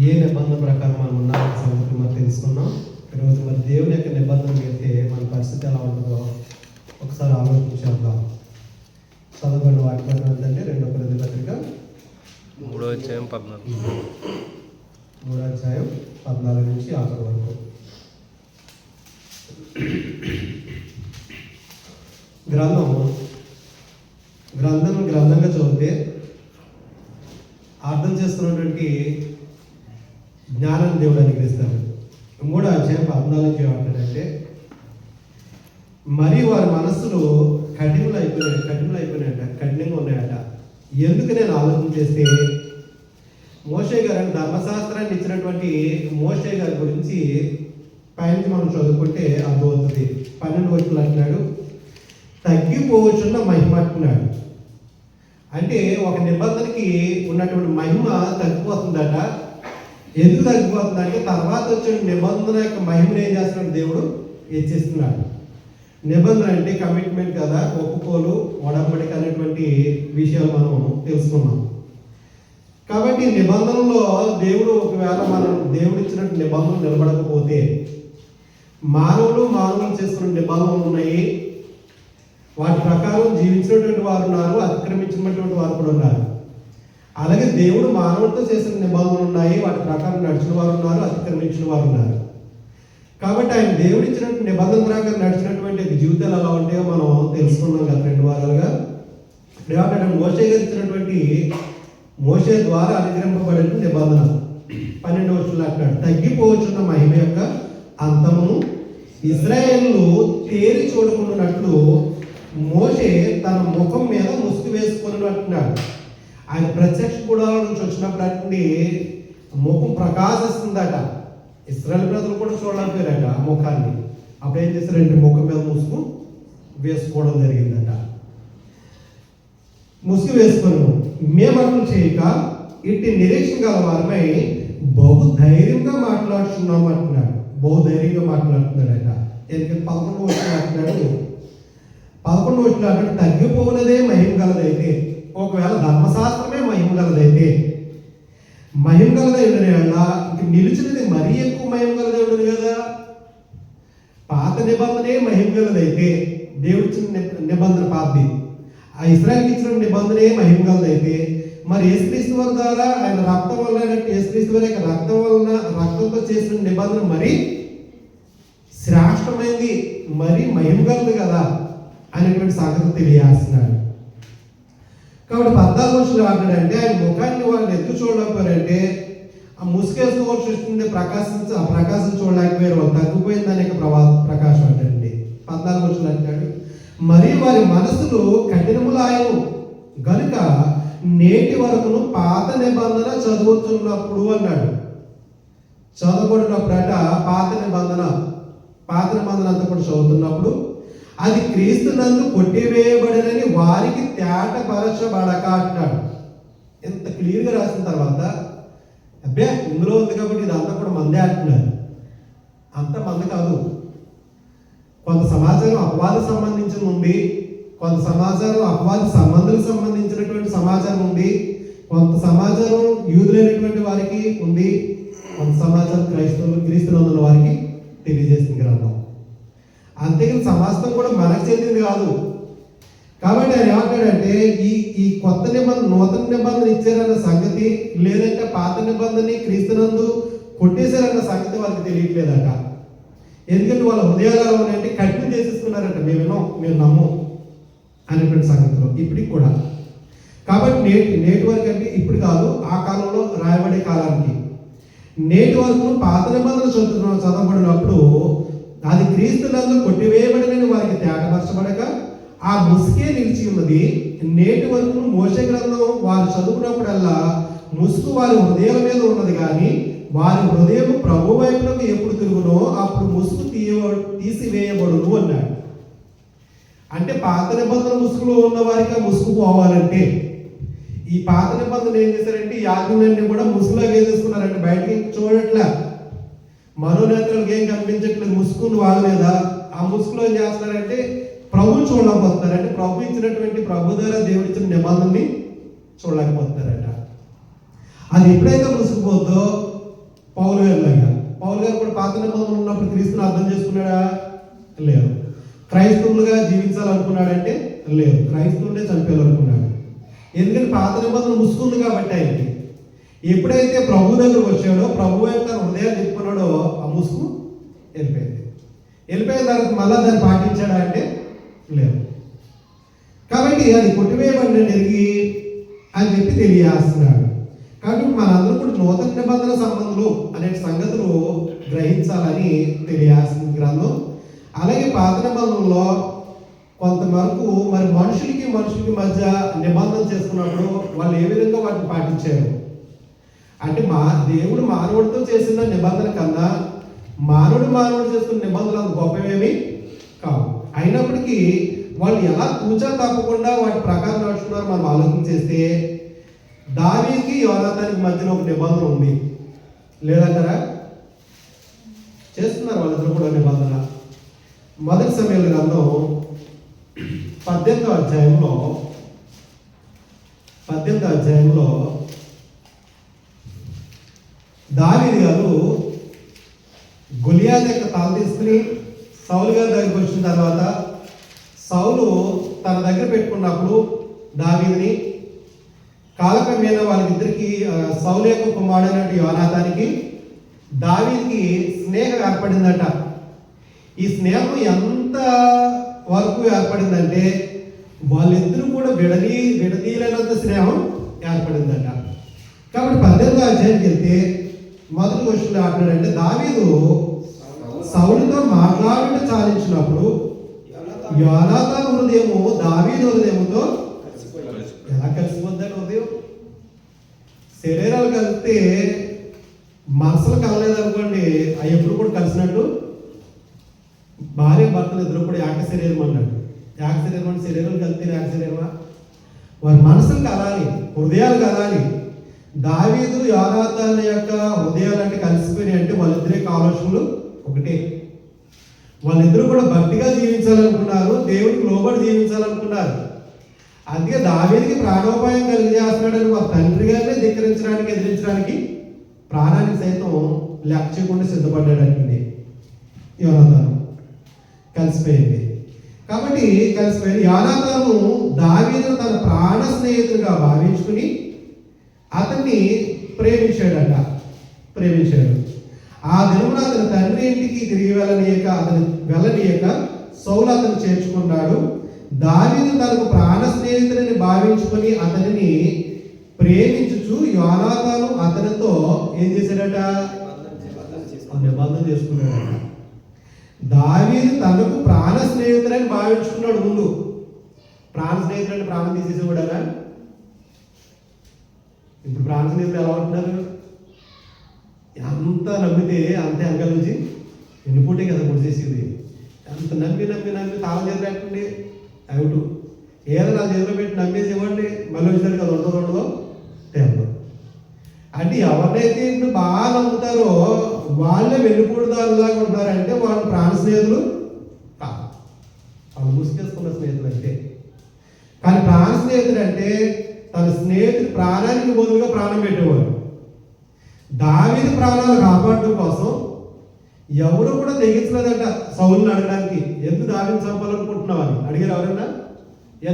ఏ నిబంధన ప్రకారం మనం ఉన్నామనే సంగతి మనం తెలుసుకున్నాం. ఈరోజు మరి దేవుని యొక్క నిబంధన వెళ్తే మన పరిస్థితి ఎలా ఉంటుందో ఒకసారి ఆలోచించేద్దాం. చదవబడిన వాక్యం ఏంటంటే 2 కొరింథీ పత్రిక 3వ అధ్యాయం 14. 3వ అధ్యాయం 14 నుంచి 6 వరకు. గ్రంథంగా చదివితే అర్థం చేసుకున్నటువంటి జ్ఞానాన్ని దేవుడు అనుగ్రహిస్తాడు. 3వ అధ్యాయం 14 నుంచి ఏమంటాడంటే, మరి వారి మనస్సులు కఠినంగా ఉన్నాయట. ఎందుకు నేను ఆలోచన చేస్తే మోషే గారు ధర్మశాస్త్రాన్ని ఇచ్చినటువంటి మోషే గారి గురించి పైన మనం చదువుకుంటే అర్థమవుతుంది. 12 వచనాలు అంటున్నాడు, తగ్గిపోవచ్చున్న మహిమ అంటున్నాడు. అంటే ఒక నిబంధనకి ఉన్నటువంటి మహిమ తగ్గిపోతుందట. ఎందుకు తగ్గిపోతుందంటే తర్వాత వచ్చిన నిబంధన యొక్క మహిమను ఏం చేస్తున్నాడు దేవుడు హెచ్చిస్తున్నాడు. నిబంధన అంటే కమిట్మెంట్ కదా, ఒప్పుకోలు, ఒడంబడిక అనేటువంటి విషయాలు మనం తెలుసుకున్నాం. కాబట్టి నిబంధనలో దేవుడు ఒకవేళ మనం దేవుడు ఇచ్చినట్టు నిబంధనలు నిలబడకపోతే మానవులు చేసుకున్న నిబంధనలు ఉన్నాయి. వాటి ప్రకారం జీవించినటువంటి వారు ఉన్నారు, అతిక్రమించినటువంటి వారు కూడా ఉన్నారు. అలాగే దేవుడు మానవులతో చేసిన నిబంధనలు ఉన్నాయి, వాటి ప్రకారం నడిచిన వారు ఉన్నారు, అతిక్రమించిన వారు ఉన్నారు. కాబట్టి ఆయన దేవుడు ఇచ్చినటువంటి నిబంధన ప్రకారం నడిచినటువంటి జీవితాలు ఎలా ఉంటాయో మనం తెలుసుకున్నాం గత 2 వారాలుగా. మోషే గారు ఇచ్చినటువంటి మోషే ద్వారా అనుగ్రహింపబడిన నిబంధన 12వ వచనంలో అంటాడు, తగ్గిపోవచ్చున్న మహిమ యొక్క అంతమును ఇశ్రాయేలు తేరి చూడకుండానట్లు మోషే తన ముఖం మీద ముసుగు వేసుకొని అంటున్నాడు. ఆయన ప్రత్యక్ష గుడాల నుంచి వచ్చినప్పుడు ముఖం ప్రకాశిస్తుందట. ఇశ్రాయేలు ప్రజలు కూడా చూడలేకపోయారట ఆ ముఖాన్ని. అప్పుడు ఏం చేశారంటే ముఖం మీద ముసుగు వేసుకోవడం జరిగిందట. ముసుగు వేసుకొని మేమట్లు చేయక ఇట్టి నిరీక్షణ గల వారమై బహు ధైర్యంగా మాట్లాడుతున్నాము అంటున్నాడు. బహు ధైర్యంగా మాట్లాడుతున్నాడట. ఎందుకంటే 11వ వచనంలో అంటున్నాడు, 11వ వచనంలో అంటాడు, తగ్గిపోయినదే మహిమ గలదైతే, ఒకవేళ ధర్మశాస్త్రమే మహిమ గలదైతే, మహిమ గలదైందని అలా ఇంక నిలిచినది మరీ ఎక్కువ మహిమ గలదై ఉండదు కదా. పాత నిబంధనే మహిమ గలదైతే, దేవుడు ఇచ్చిన నిబంధన పాతది, ఆ ఇశ్రాయేలుకి ఇచ్చిన నిబంధనే మహిమ గలదైతే, మరి యేసుక్రీస్తు వారి ద్వారా ఆయన రక్తం వల్ల యేసుక్రీస్తు వారి యొక్క రక్తంతో చేసిన నిబంధన మరి శ్రేష్టమైంది, మరి మహిమ గలదు కదా అనేటువంటి సంగతి తెలియాల్సినాడు. కాబట్టి 14వ వచనంలో అంటాడంటే ఆయన ముఖాన్ని వాళ్ళు ఎందుకు చూడలేకపోయారంటే ఆ ముసుకేసుకోవాల్సి వస్తుంది, ప్రకాశం చూడలేకపోయారు. వాళ్ళు తగ్గిపోయింది అనే ప్రకాశం అంటండి. 14వ వచనంలో అంటాడు, మరి వారి మనసులు కఠినములాయను గనుక నేటి వరకును పాత నిబంధన చదువుతున్నప్పుడు అన్నాడు. చదవబడినప్పుడట పాత నిబంధన అంతా కూడా చదువుతున్నప్పుడు అది క్రీస్తు నందు కొట్టివేయబడినని వారికి తేటపరచబడక అంటున్నాడు. ఎంత క్లియర్గా రాసిన తర్వాత అబ్బే ఇందులో ఉంది కాబట్టి ఇది అంతా కూడా మందే అంటున్నారు. అంత మంది కాదు. కొంత సమాచారం అపవాది సంబంధించిన ఉంది, కొంత సమాచారం అపవాది సంబంధులకు సంబంధించినటువంటి సమాచారం ఉంది, కొంత సమాచారం యూదులైనటువంటి వారికి ఉంది, కొంత సమాచారం క్రీస్తునందుల వారికి తెలియజేసింది గ్రంథం. అంతేకాని సమాజం కూడా మనకు చెందింది కాదు. కాబట్టి ఆయన ఏమంటాడంటే ఈ కొత్త నిబంధన నూతన నిబంధన ఇచ్చారన్న సంగతి, లేదంటే పాత నిబంధనని క్రీస్తునందు కొట్టేశారన్న సంగతి వాళ్ళకి తెలియట్లేదట. ఎందుకంటే వాళ్ళ హృదయాలు ఉన్నాయంటే కఠినం చేసేసుకున్నారంట. మేము నమ్మం అనేటువంటి సంగతిలో ఇప్పటికి కూడా. కాబట్టి నేటి వరకు అంటే ఇప్పుడు కాదు, ఆ కాలంలో రాయబడే కాలానికి నేటి వరకు పాత నిబంధన చదవబడినప్పుడు అది క్రీస్తునందు కొట్టివేయబడినని వారికి తేటపరచబడక ఆ ముసుగే నిలిచి ఉన్నది. నేటి వరకు మోషే గ్రంథం వారు చదువుకున్నప్పుడల్లా ముసుగు వారి హృదయాల మీద ఉన్నది, కానీ వారి హృదయం ప్రభు వైపునకు ఎప్పుడు తిరుగునో అప్పుడు ముసుగు తీసివేయబడును అన్నాడు. అంటే పాత నిబంధన ముసుగులో ఉన్న వారికి ఆ ముసుగు పోవాలంటే ఈ పాత నిబంధన ఏం చేశారంటే యాజకులన్నీ కూడా ముసుగులాగా వేసేసుకున్నారంటే బయటకి చూడట్లే, మనోనేత్రాలకు ఏం కనిపించట్లేదు, ముసుగుని వాళ్ళ మీద. ఆ ముసుగులో ఏం చేస్తున్నారంటే ప్రభుని చూడలేకపోతున్నారు. అంటే ప్రభు ఇచ్చినటువంటి ప్రభు ద్వారా దేవుడు ఇచ్చిన నిబంధనని చూడలేకపోతున్నారట. అది ఎప్పుడైతే ముసుగుపోద్దో పౌలు గారు లాగా. పౌలు గారు కూడా పాత నిబంధనలు ఉన్నప్పుడు క్రీస్తుని అర్థం చేసుకున్నాడా? లేదు. క్రైస్తవులుగా జీవించాలనుకున్నాడంటే లేదు. క్రైస్తవులనే చంపేయాలనుకున్నాడు. ఎందుకంటే పాత నిబంధన ముసుకుంది కాబట్టి ఆయనకి. ఎప్పుడైతే ప్రభు దగ్గరకు వచ్చాడో, ప్రభు వైపు తన హృదయాన్ని తిప్పుకున్నాడో ఆ ముసుగు వెళ్ళిపోయింది. వెళ్ళిపోయిన తర్వాత మళ్ళా దాన్ని పాటించాడా అంటే లేదు. కాబట్టి అది కొట్టివేయబడిన ఎరిగి అని చెప్పి తెలియజేస్తున్నాడు. కాబట్టి మనందరూ కూడా నూతన నిబంధన సంబంధులు అనే సంగతులు గ్రహించాలని తెలియజేస్తుంది గ్రంథం. అలాగే పాత నిబంధనలో కొంతవరకు మరి మనుషులకి మధ్య నిబంధన చేసుకున్నప్పుడు వాళ్ళు ఏ విధంగా వాటిని పాటించారు అంటే, దేవుడు మానవుడితో చేసిన నిబంధన కన్నా మానవుడు చేస్తున్న నిబంధనలు అంత గొప్పవేమీ కావు. అయినప్పటికీ వాళ్ళు ఎలా తూచా తప్పకుండా వాటి ప్రకారం నడుచుకున్నారు మనం ఆలోచన చేస్తే, దావీదుకి యోనాతానికి మధ్యన ఒక నిబంధన ఉంది లేదంటారా? చేస్తున్నారు వాళ్ళిద్దరు కూడా నిబంధన. మొదటి సమయాల గ్రంథం 18వ అధ్యాయంలో దావీదు గారు గొలియాతు యొక్క తల తీసుకుని సౌలు గారి దగ్గరికి వచ్చిన తర్వాత, సౌలు తన దగ్గర పెట్టుకున్నప్పుడు దావీదుని కాలకం మీద వాళ్ళిద్దరికి సౌలు యొక్క కుమారుడైనటువంటి యోనాతానికి దావీదుకి స్నేహం ఏర్పడిందట. ఈ స్నేహం ఎంత వరకు ఏర్పడిందంటే వాళ్ళిద్దరూ కూడా విడదీయలేనంత స్నేహం ఏర్పడిందట. కాబట్టి 18వ అధ్యాయానికి వెళ్తే మొదటి క్వశ్చన్ అంటున్నాడంటే, దావీదు సౌలుతో మాట్లాడుతూ చాలించినప్పుడు యోనాతాను హృదయము దావీదు హృదయముతో ఎలా కలిసిపోద్దని హృదయం? శరీరాలు కలిస్తే మనసులు కలలేదనుకోండి, అవి ఎప్పుడు కూడా కలిసినట్టు. భార్య భర్తలు ఇద్దరు కూడా ఏక శరీరం అన్నాడు. ఏక శరీరం అంటే శరీరాలు కలిస్తే ఏక శరీరమా? వారి మనసులు కలాలి, హృదయాలు కలాలి. దావీదు యోనాతాను యొక్క హృదయాలు అంటే కలిసిపోయినాయి అంటే వాళ్ళిద్దరే ఆలోచనలు ఒకటే. వాళ్ళిద్దరూ కూడా భక్తిగా జీవించాలనుకున్నారు, దేవుడికి లోబడి జీవించాలనుకున్నారు. అందుకే దావీదుకి ప్రాణోపాయం కలిగజేస్తున్నాడని వారి తండ్రి గారిని ధిక్కరించడానికి, ఎదిరించడానికి ప్రాణానికి సైతం లెక్క చేయకుండా సిద్ధపడ్డాడండి. యోనాతాను కలిసిపోయింది. కాబట్టి కలిసిపోయింది. యోనాతాను దావీదును తన ప్రాణ స్నేహితుడిగా భావించుకుని అతన్ని ప్రేమించాడు. ఆ దినమున అతని తండ్రి ఇంటికి తిరిగి వెళ్ళనీయక సౌలు అతను చేర్చుకున్నాడు. దావీదు తనకు ప్రాణ స్నేహితుడిని భావించుకొని అతనిని ప్రేమించుచు యోనాతాను అతనితో ఏం చేశాడట? నిబంధన చేసుకున్నాడట. దావీదు తనకు ప్రాణ స్నేహితుడని భావించుకున్నాడు. ముందు ప్రాణ స్నేహితుడని ప్రాణం తీసేసేవాడనా? ఇప్పుడు ప్రాణ స్నేహితులు ఎలా ఉంటున్నారు? ఎంత నమ్మితే అంతే అంకల్ నుంచి ఎన్నిపోటే కదా పొడి చేసేది. అంత నమ్మి తాళం చేతులు పెట్టండి, అవుటు ఏదో నా చేతిలో పెట్టి నమ్మేసి ఇవ్వండి, మళ్ళీ వచ్చేసరికి అది ఉండదో టైంలో. అంటే ఎవరినైతే ఇప్పుడు బాగా నమ్ముతారో వాళ్ళే వెన్నుపూడిదారులాగా ఉంటారంటే వాళ్ళు ప్రాణ స్నేహితులు కాదు, వాళ్ళు ముసుకేసుకున్న స్నేహితులు అంటే. కానీ ప్రాణ స్నేహితుడు అంటే తన స్నేహితుడు ప్రాణానికి బదులుగా ప్రాణం పెట్టేవాడు. దావీదు ప్రాణాలు కాపాడడం కోసం ఎవరు కూడా తెగించలేదట సౌలుని అడగడానికి. ఎందుకు దావీదుని చంపాలనుకుంటున్నావు అని అడిగారు ఎవరన్నా?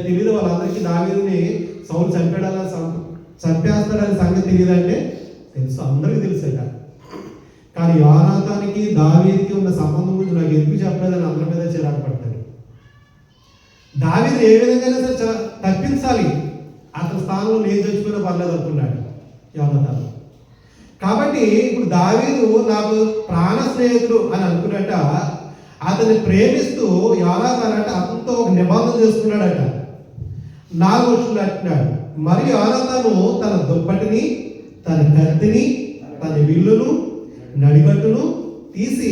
తెలియదు వాళ్ళందరికీ దావీదుని సౌలు చంపేస్తాడని సంగతి తెలియదంటే తెలుసు, అందరికీ తెలుసట. కానీ యోనాతానికి దావీదుకి ఉన్న సంబంధం గురించి నాకు ఎందుకు చెప్పలేదని అందరి మీద చిరాకు పడతాడు. దావీదు ఏ విధంగా సరే తప్పించాలి, అతని స్థానంలో నేను చచ్చిపోయినా పర్లేదు అనుకున్నాడు యోనాతాను. కాబట్టి ఇప్పుడు దావీదు నాకు ప్రాణ స్నేహితుడు అని అనుకున్నట్ట అతన్ని ప్రేమిస్తూ యోనాతాను అంటే అతనితో ఒక నిబంధన చేసుకున్నాడట. 4 వర్షాలు అంటున్నాడు. మరి యోనాతాను తన దుప్పటిని, తన కత్తిని, తన విల్లును, నడికట్టును తీసి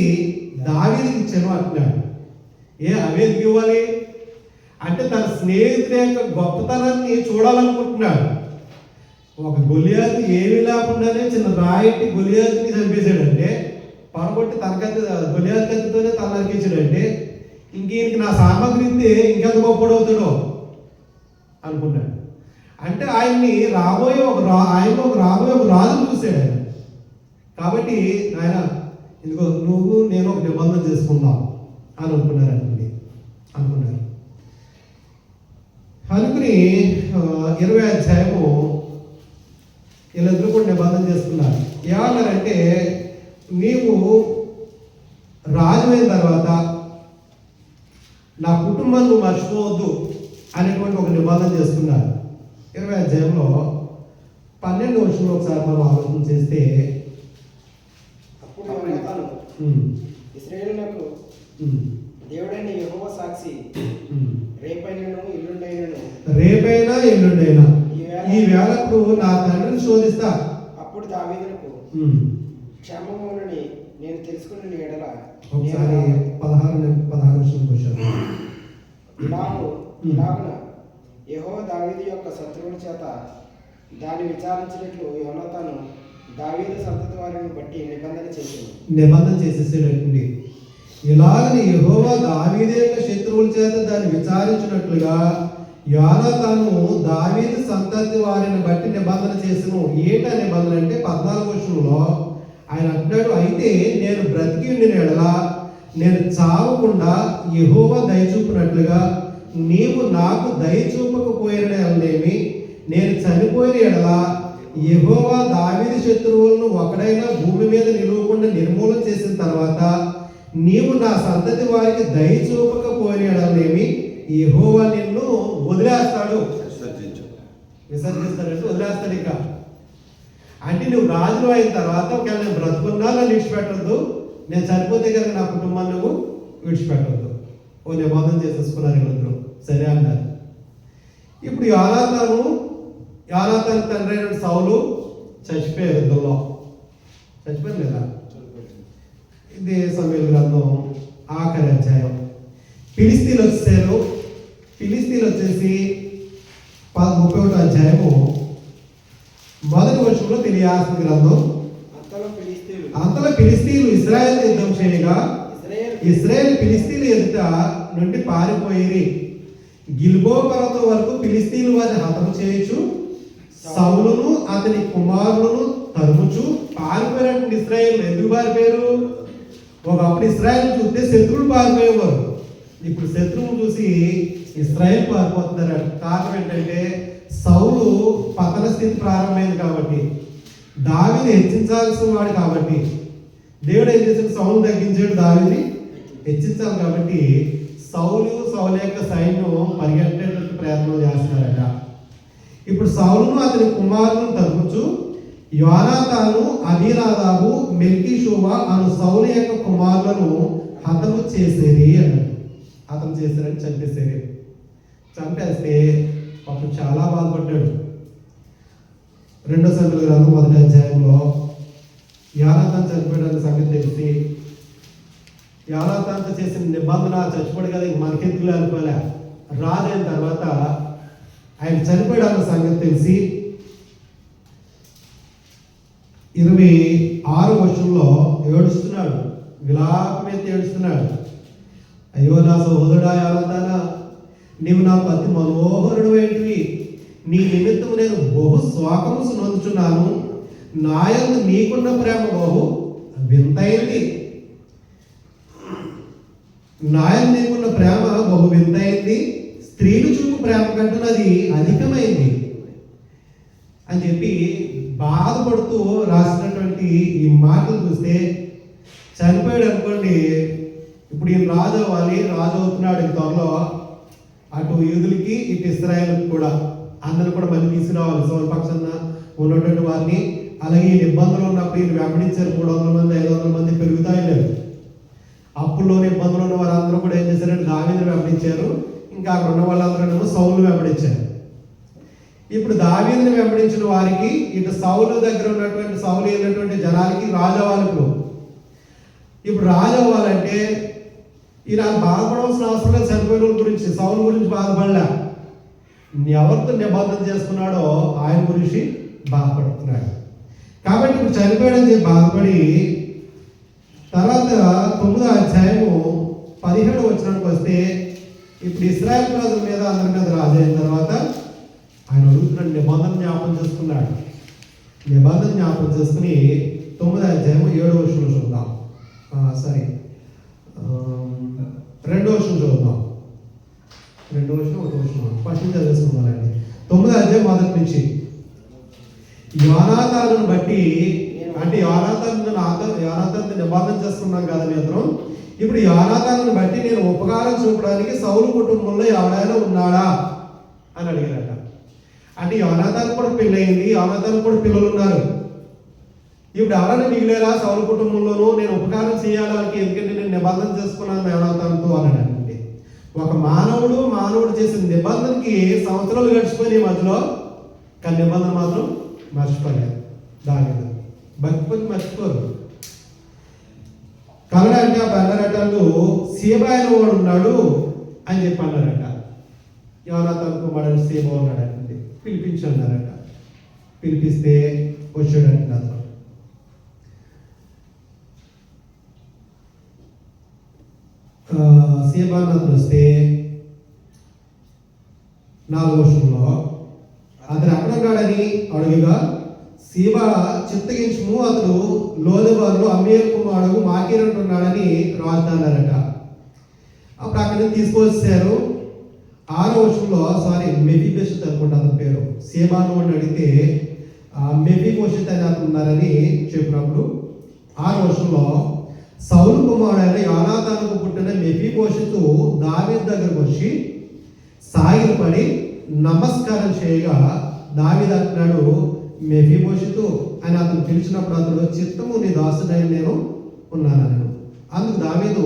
దావీదుకి ఇచ్చాను అంటున్నాడు. అవేందుకు ఇవ్వాలి అంటే తన స్నేహితుడి యొక్క గొప్పతనాన్ని చూడాలనుకుంటున్నాడు. ఒక గొలియాతు ఏమీ లేకుండానే చిన్న రాయిటి గొలియాతుని చంపేశాడంటే, పడగొట్టి తన కత్తి గొలియాతు కత్తితోనే తన నరికించాడంటే ఇంక నా సామాగ్రి ఇస్తే ఇంకెంత గొప్పడవుతాడో అనుకున్నాడు. అంటే ఆయన్ని రాబోయే ఒక రాజును చూశాడు ఆయన. కాబట్టి ఆయన ఇదిగో నువ్వు నేను ఒక నిబంధన చేసుకుందాం అని అనుకున్నారు. అనుకుని 20వ అధ్యాయము వీళ్ళిద్దరూ కూడా నిబంధన చేసుకున్నారు. ఏమన్నారంటే, నీవు రాజు అయిన తర్వాత నా కుటుంబం నువ్వు మర్చిపోవద్దు అనేటువంటి ఒక నిబంధన చేసుకున్నారు. 20వ అధ్యాయంలో 12వ వచనంలో ఒకసారి మనం ఆలోచన చేస్తే, అప్పుడు యోనాతాను ఇశ్రాయేలునకు దేవుడైన యెహోవా సాక్షి, రేపైనను ఎల్లుండైనా ఈ వేళప్పుడు నా తండ్రిని శోధిస్తా. అప్పుడు దావీదునకు క్షేమమునని నేను తెలుసుకున్న ఎడల ఒకసారి 16 వచనంకి వచ్చాను. ఇలాగున యెహోవా దావీదు యొక్క శత్రువుల చేత దాన్ని విచారించినట్లు యోనాతాను దావీదు సంతతి వారిని బట్టి నిబంధన చేసేసేటండి. ఇలాగని యెహోవా దావీదు యొక్క శత్రువుల చేత దాన్ని విచారించినట్లుగా యోనాతాను దావీదు సంతతి వారిని బట్టి నిబంధన చేసెను. ఏటా నిబంధన అంటే 14వ వచనంలో ఆయన అంటున్నాడు, అయితే నేను బ్రతికి ఉండిన ఎడల నేను చావకుండా యెహోవా దయచూపినట్లుగా నీవు నాకు దయచూపకపోయిన ఎడలేమి, నేను చనిపోయిన ఎడల యెహోవా దావీదు శత్రువులను ఒకడైనా భూమి మీద నిలవకుండా నిర్మూలన చేసిన తర్వాత నీవు నా సంతతి వారికి దయచూపకపోయిన ఎడలేమి, యెహోవా నిన్ను వదిలేస్తాడు. విసర్జిస్తాడంటే వదిలేస్తాడు. ఇక అంటే నువ్వు రాజులు అయిన తర్వాత ఒకవేళ నేను బ్రతుకున్నా నన్ను విడిచిపెట్టద్దు, నేను చనిపోతే కనుక నా కుటుంబాన్ని నువ్వు విడిచిపెట్టద్దు. ఓ నిబంధన చేసేసుకున్నారు వీళ్ళందరూ. సరే అన్నారు. ఇప్పుడు యోనాతాను తండ్రి అయిన సౌలు చచ్చిపోయారు. యుద్ధంలో చచ్చిపోయారు లేదా? ఇది సమూయేలు గ్రంథం ఆఖరి అధ్యాయం. ఫిలిస్తీన్లు వచ్చేసారు. ఫిలిస్తీన్లు వచ్చేసి 31వ అధ్యాయము 1వ వచనంలో తెలియాల్సిన గ్రంథం. అంతలో ఫిలిస్తీన్లు ఇశ్రాయేలు యుద్ధం చేయగా ఇశ్రాయేలు ఫిలిస్తీన్లు ఎదుట నుండి పారిపోయి గిల్బో పర్వతం వరకు ఫిలిస్తీన్లు వారిని హతము చేయొచ్చు, సౌలును అతని కుమారులను తరుముచు పారిపోయినటువంటి ఇశ్రాయేలు. ఎందుకు పారిపోయారు? ఒకప్పుడు ఇశ్రాయేల్ చూస్తే శత్రువులు పారిపోయేవారు. ఇప్పుడు శత్రువులు చూసి ఇశ్రాయేల్ పారిపోతున్నారు. కారణం ఏంటంటే సౌలు పతన స్థితి ప్రారంభమైంది కాబట్టి, దావీదుని హెచ్చించాల్సిన వాడు కాబట్టి దేవుడు ఏం చేశాడు? సౌలు తగ్గించాడు, దావీదుని హెచ్చించాలి. కాబట్టి సౌలు యొక్క సైన్యం పరిగెట్టేటట్టు ప్రయత్నం చేస్తున్నారట. ఇప్పుడు సౌలును అతని కుమారులను తరుముచు యోనాతాను, అబీనాదాబు, మెల్కీషూవా అను సౌలు యొక్క కుమారులను హతము చేసేది అన్నాడు. హతం చేశారని చంపేసేది. చంపేస్తే అప్పుడు చాలా బాధపడ్డాడు. 2వ సమూయేలు గ్రంథం 1వ అధ్యాయంలో యోనాతాను చనిపోయాడని సంగతి తెలిసి యోనాతానుతో చేసిన నిబంధన చచ్చిపోయాడు కదా, ఇంక మనకెందుకు అనుకోలే. రాజు అయిన తర్వాత ఆయన చనిపోయాడన్న సంగతి తెలిసి 26వ వచనంలో ఏడుస్తున్నాడు. విలాపమైతే ఏడుస్తున్నాడు. అయ్యో నా సహోదరుడా యోనాతానా, నీవు నాకు అతి మనోహరుడు ఏంటివి, నీ నిమిత్తం నేను బహు శోకము నొందుచున్నాను, నాయందు నీకున్న ప్రేమ బహు వింతైంది. నాయందు నీకున్న ప్రేమ బహు వింతైంది, స్త్రీలు చూపు ప్రేమ కంటున్నది అధికమైంది అని చెప్పి బాధపడుతూ రాసినటువంటి ఈ మాటలు చూస్తే చనిపోయాడు అనుకోండి. ఇప్పుడు ఈయన రాజు అవ్వాలి, రాజు అవుతున్నాడు. ఈ త్వరలో అటు యూదులకి ఇటు ఇశ్రాయేలుకి కూడా అందరూ కూడా మళ్ళీ తీసుకురావాలి. సౌలు పక్షాన ఉన్నటువంటి వారిని. అలాగే ఈ ఇబ్బందులు ఉన్నప్పుడు ఈయన వెంబడించారు. 300 మంది 500 మంది పెరుగుతాయి లేదు. అప్పుల్లోని ఇబ్బందులు ఉన్న వారందరూ కూడా ఏం చేశారంటే దావీదుని వెంబడించారు. ఇంకా అక్కడ ఉన్న వాళ్ళందరూ సౌలు వెంబడించారు. ఇప్పుడు దావీదుని వెంబడించిన వారికి ఇటు సౌలు దగ్గర ఉన్నటువంటి సౌలు వెళ్ళినటువంటి జనాలకి రాజు అవ్వాలి. ఇప్పుడు రాజు అవ్వాలంటే ఈయన బాధపడవలసిన అవసరం లేదు. చనిపోయిన గురించి, సౌలు గురించి బాధపడలే. ఎవరితో నిబంధన చేసుకున్నాడో ఆయన గురించి బాధపడుతున్నాడు. కాబట్టి ఇప్పుడు చనిపోయాడని చెప్పి బాధపడి తర్వాత 9వ అధ్యాయము 17వ వచనానికి వస్తే ఇప్పుడు ఇశ్రాయేలు ప్రజల మీద అందరి మీద రాజు అయిన తర్వాత ఆయన అడుగుతున్నాడు, నిబంధన జ్ఞాపకం చేసుకున్నాడు. నిబంధన జ్ఞాపకం చేసుకుని 9వ అధ్యాయం 7వ వచనం చూద్దాం. సారీ 2వ వచనం చూద్దాం. 2వ వచనం 1వ వచనం ఫస్ట్ నుంచి చదివేసుకుందామండి. 9వ అధ్యాయం మొదటి నుంచి. యోనాతానును బట్టి, అంటే యోనాతాను నిబంధన చేసుకున్నాం కదా మీ అందరం. ఇప్పుడు యోనాతానును బట్టి నేను ఉపకారం చూపడానికి సౌలు కుటుంబంలో ఎవరైనా ఉన్నాడా అని అడిగారట. అంటే యోనాతాను కూడా పెళ్ళయింది, యోనాతాను కూడా పిల్లలు ఉన్నారు. ఇప్పుడు ఎవరైనా మిగిలేరా సౌలు కుటుంబంలోనూ నేను ఉపకారం చేయాలి, ఎందుకంటే నేను నిబంధన చేసుకున్నాను యోనాతానుతో అన్నాడండి. ఒక మానవుడు చేసిన నిబంధనకి సంవత్సరాలు గడిచిపోయి మధ్యలో, కానీ నిబంధన మాత్రం మర్చిపోలేదు. దావీదు భక్తి మర్చిపోరు. కలడ అంటే అప్పుడు అన్నారట, సీబా అయిన వాడు ఉన్నాడు అని చెప్పి అన్నారట. యోనాతాను కుమారుడు సీబా ఉన్నాడంటే పిలిపించి అన్నారట. పిలిపిస్తే వచ్చాడంట. అతను సీబా అతను వస్తే 4వ వచనంలో అతను ఎక్కడున్నాడని అడుగుగా, సీబా చిత్తగించుము, అతడు లోదెబారులో అమ్మేల్ కుమారుడు మాకీర్ అంటున్నాడని రాజు అన్నారట. అప్పుడు అక్కడి నుంచి తీసుకొచ్చారు. 6వ వచనంలో మెఫీబోషెత్ అనుకుంటా అతని పేరు. సీబాను అని అడిగితే మెఫీబోషెత్ అని అతను ఉన్నారని చెప్పినప్పుడు 6వ వచనంలో సౌలు కుమారుడైన యోనాతానుకు పుట్టిన మెఫీబోషెతు దావీదు దగ్గరకు వచ్చి సాగిలపడి నమస్కారం చేయగా, దావీదు అంటున్నాడు, మెఫీబోషెతు అని అతను పిలిచినప్పుడు అతడు, చిత్తము నీ దాసుడైన నేను ఉన్నానన్నాడు. అందుకు దావీదు,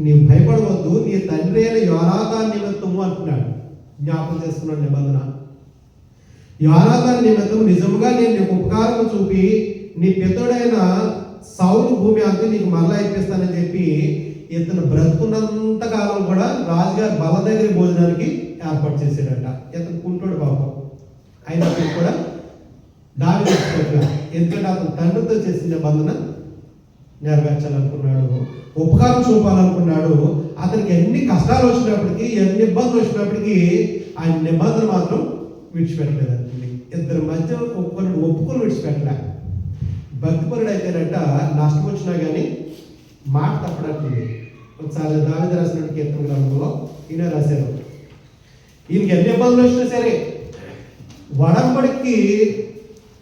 నీవు భయపడవద్దు, నీ తండ్రి అయిన యోనాతాను నిమిత్తము అంటున్నాడు. జ్ఞాపకం చేసుకున్నాడు నిబంధన. యోనాతాను నిమిత్తము నిజముగా నేను నీకు ఉపకారం చూపి నీ పితరుడైన సౌలు భూమి అంతా నీకు మరలా ఇప్పిస్తానని చెప్పి ఇతను బ్రతుకున్నంత కాలం కూడా రాజుగారి బల దగ్గర భోజనానికి ఏర్పాటు చేశాడట. ఇతను కుంటుడు పాపం అయినప్పుడు కూడా దావీదు తెచ్చుకోవట్లేదు. ఎందుకంటే అతను తండ్రితో చేసిన నిబంధన నెరవేర్చాలనుకున్నాడు, ఉపకారం చూపాలనుకున్నాడు. అతనికి ఎన్ని కష్టాలు వచ్చినప్పటికీ, ఎన్ని ఇబ్బందులు వచ్చినప్పటికీ ఆయన నిబంధన మాత్రం విడిచిపెట్టలేదండి. ఇద్దరి మధ్య ఒప్పుకొని విడిచిపెట్టలే. భక్తిపరుడు అయితేనంట నష్టం వచ్చినా కానీ మాట తప్పడానికి. ఒకసారి దావీదు రాసినట్టు కీర్తన గ్రంథంలో ఈయన రాశారు, ఈయనకి ఎన్ని ఇబ్బందులు వచ్చినా సరే వడంబడికి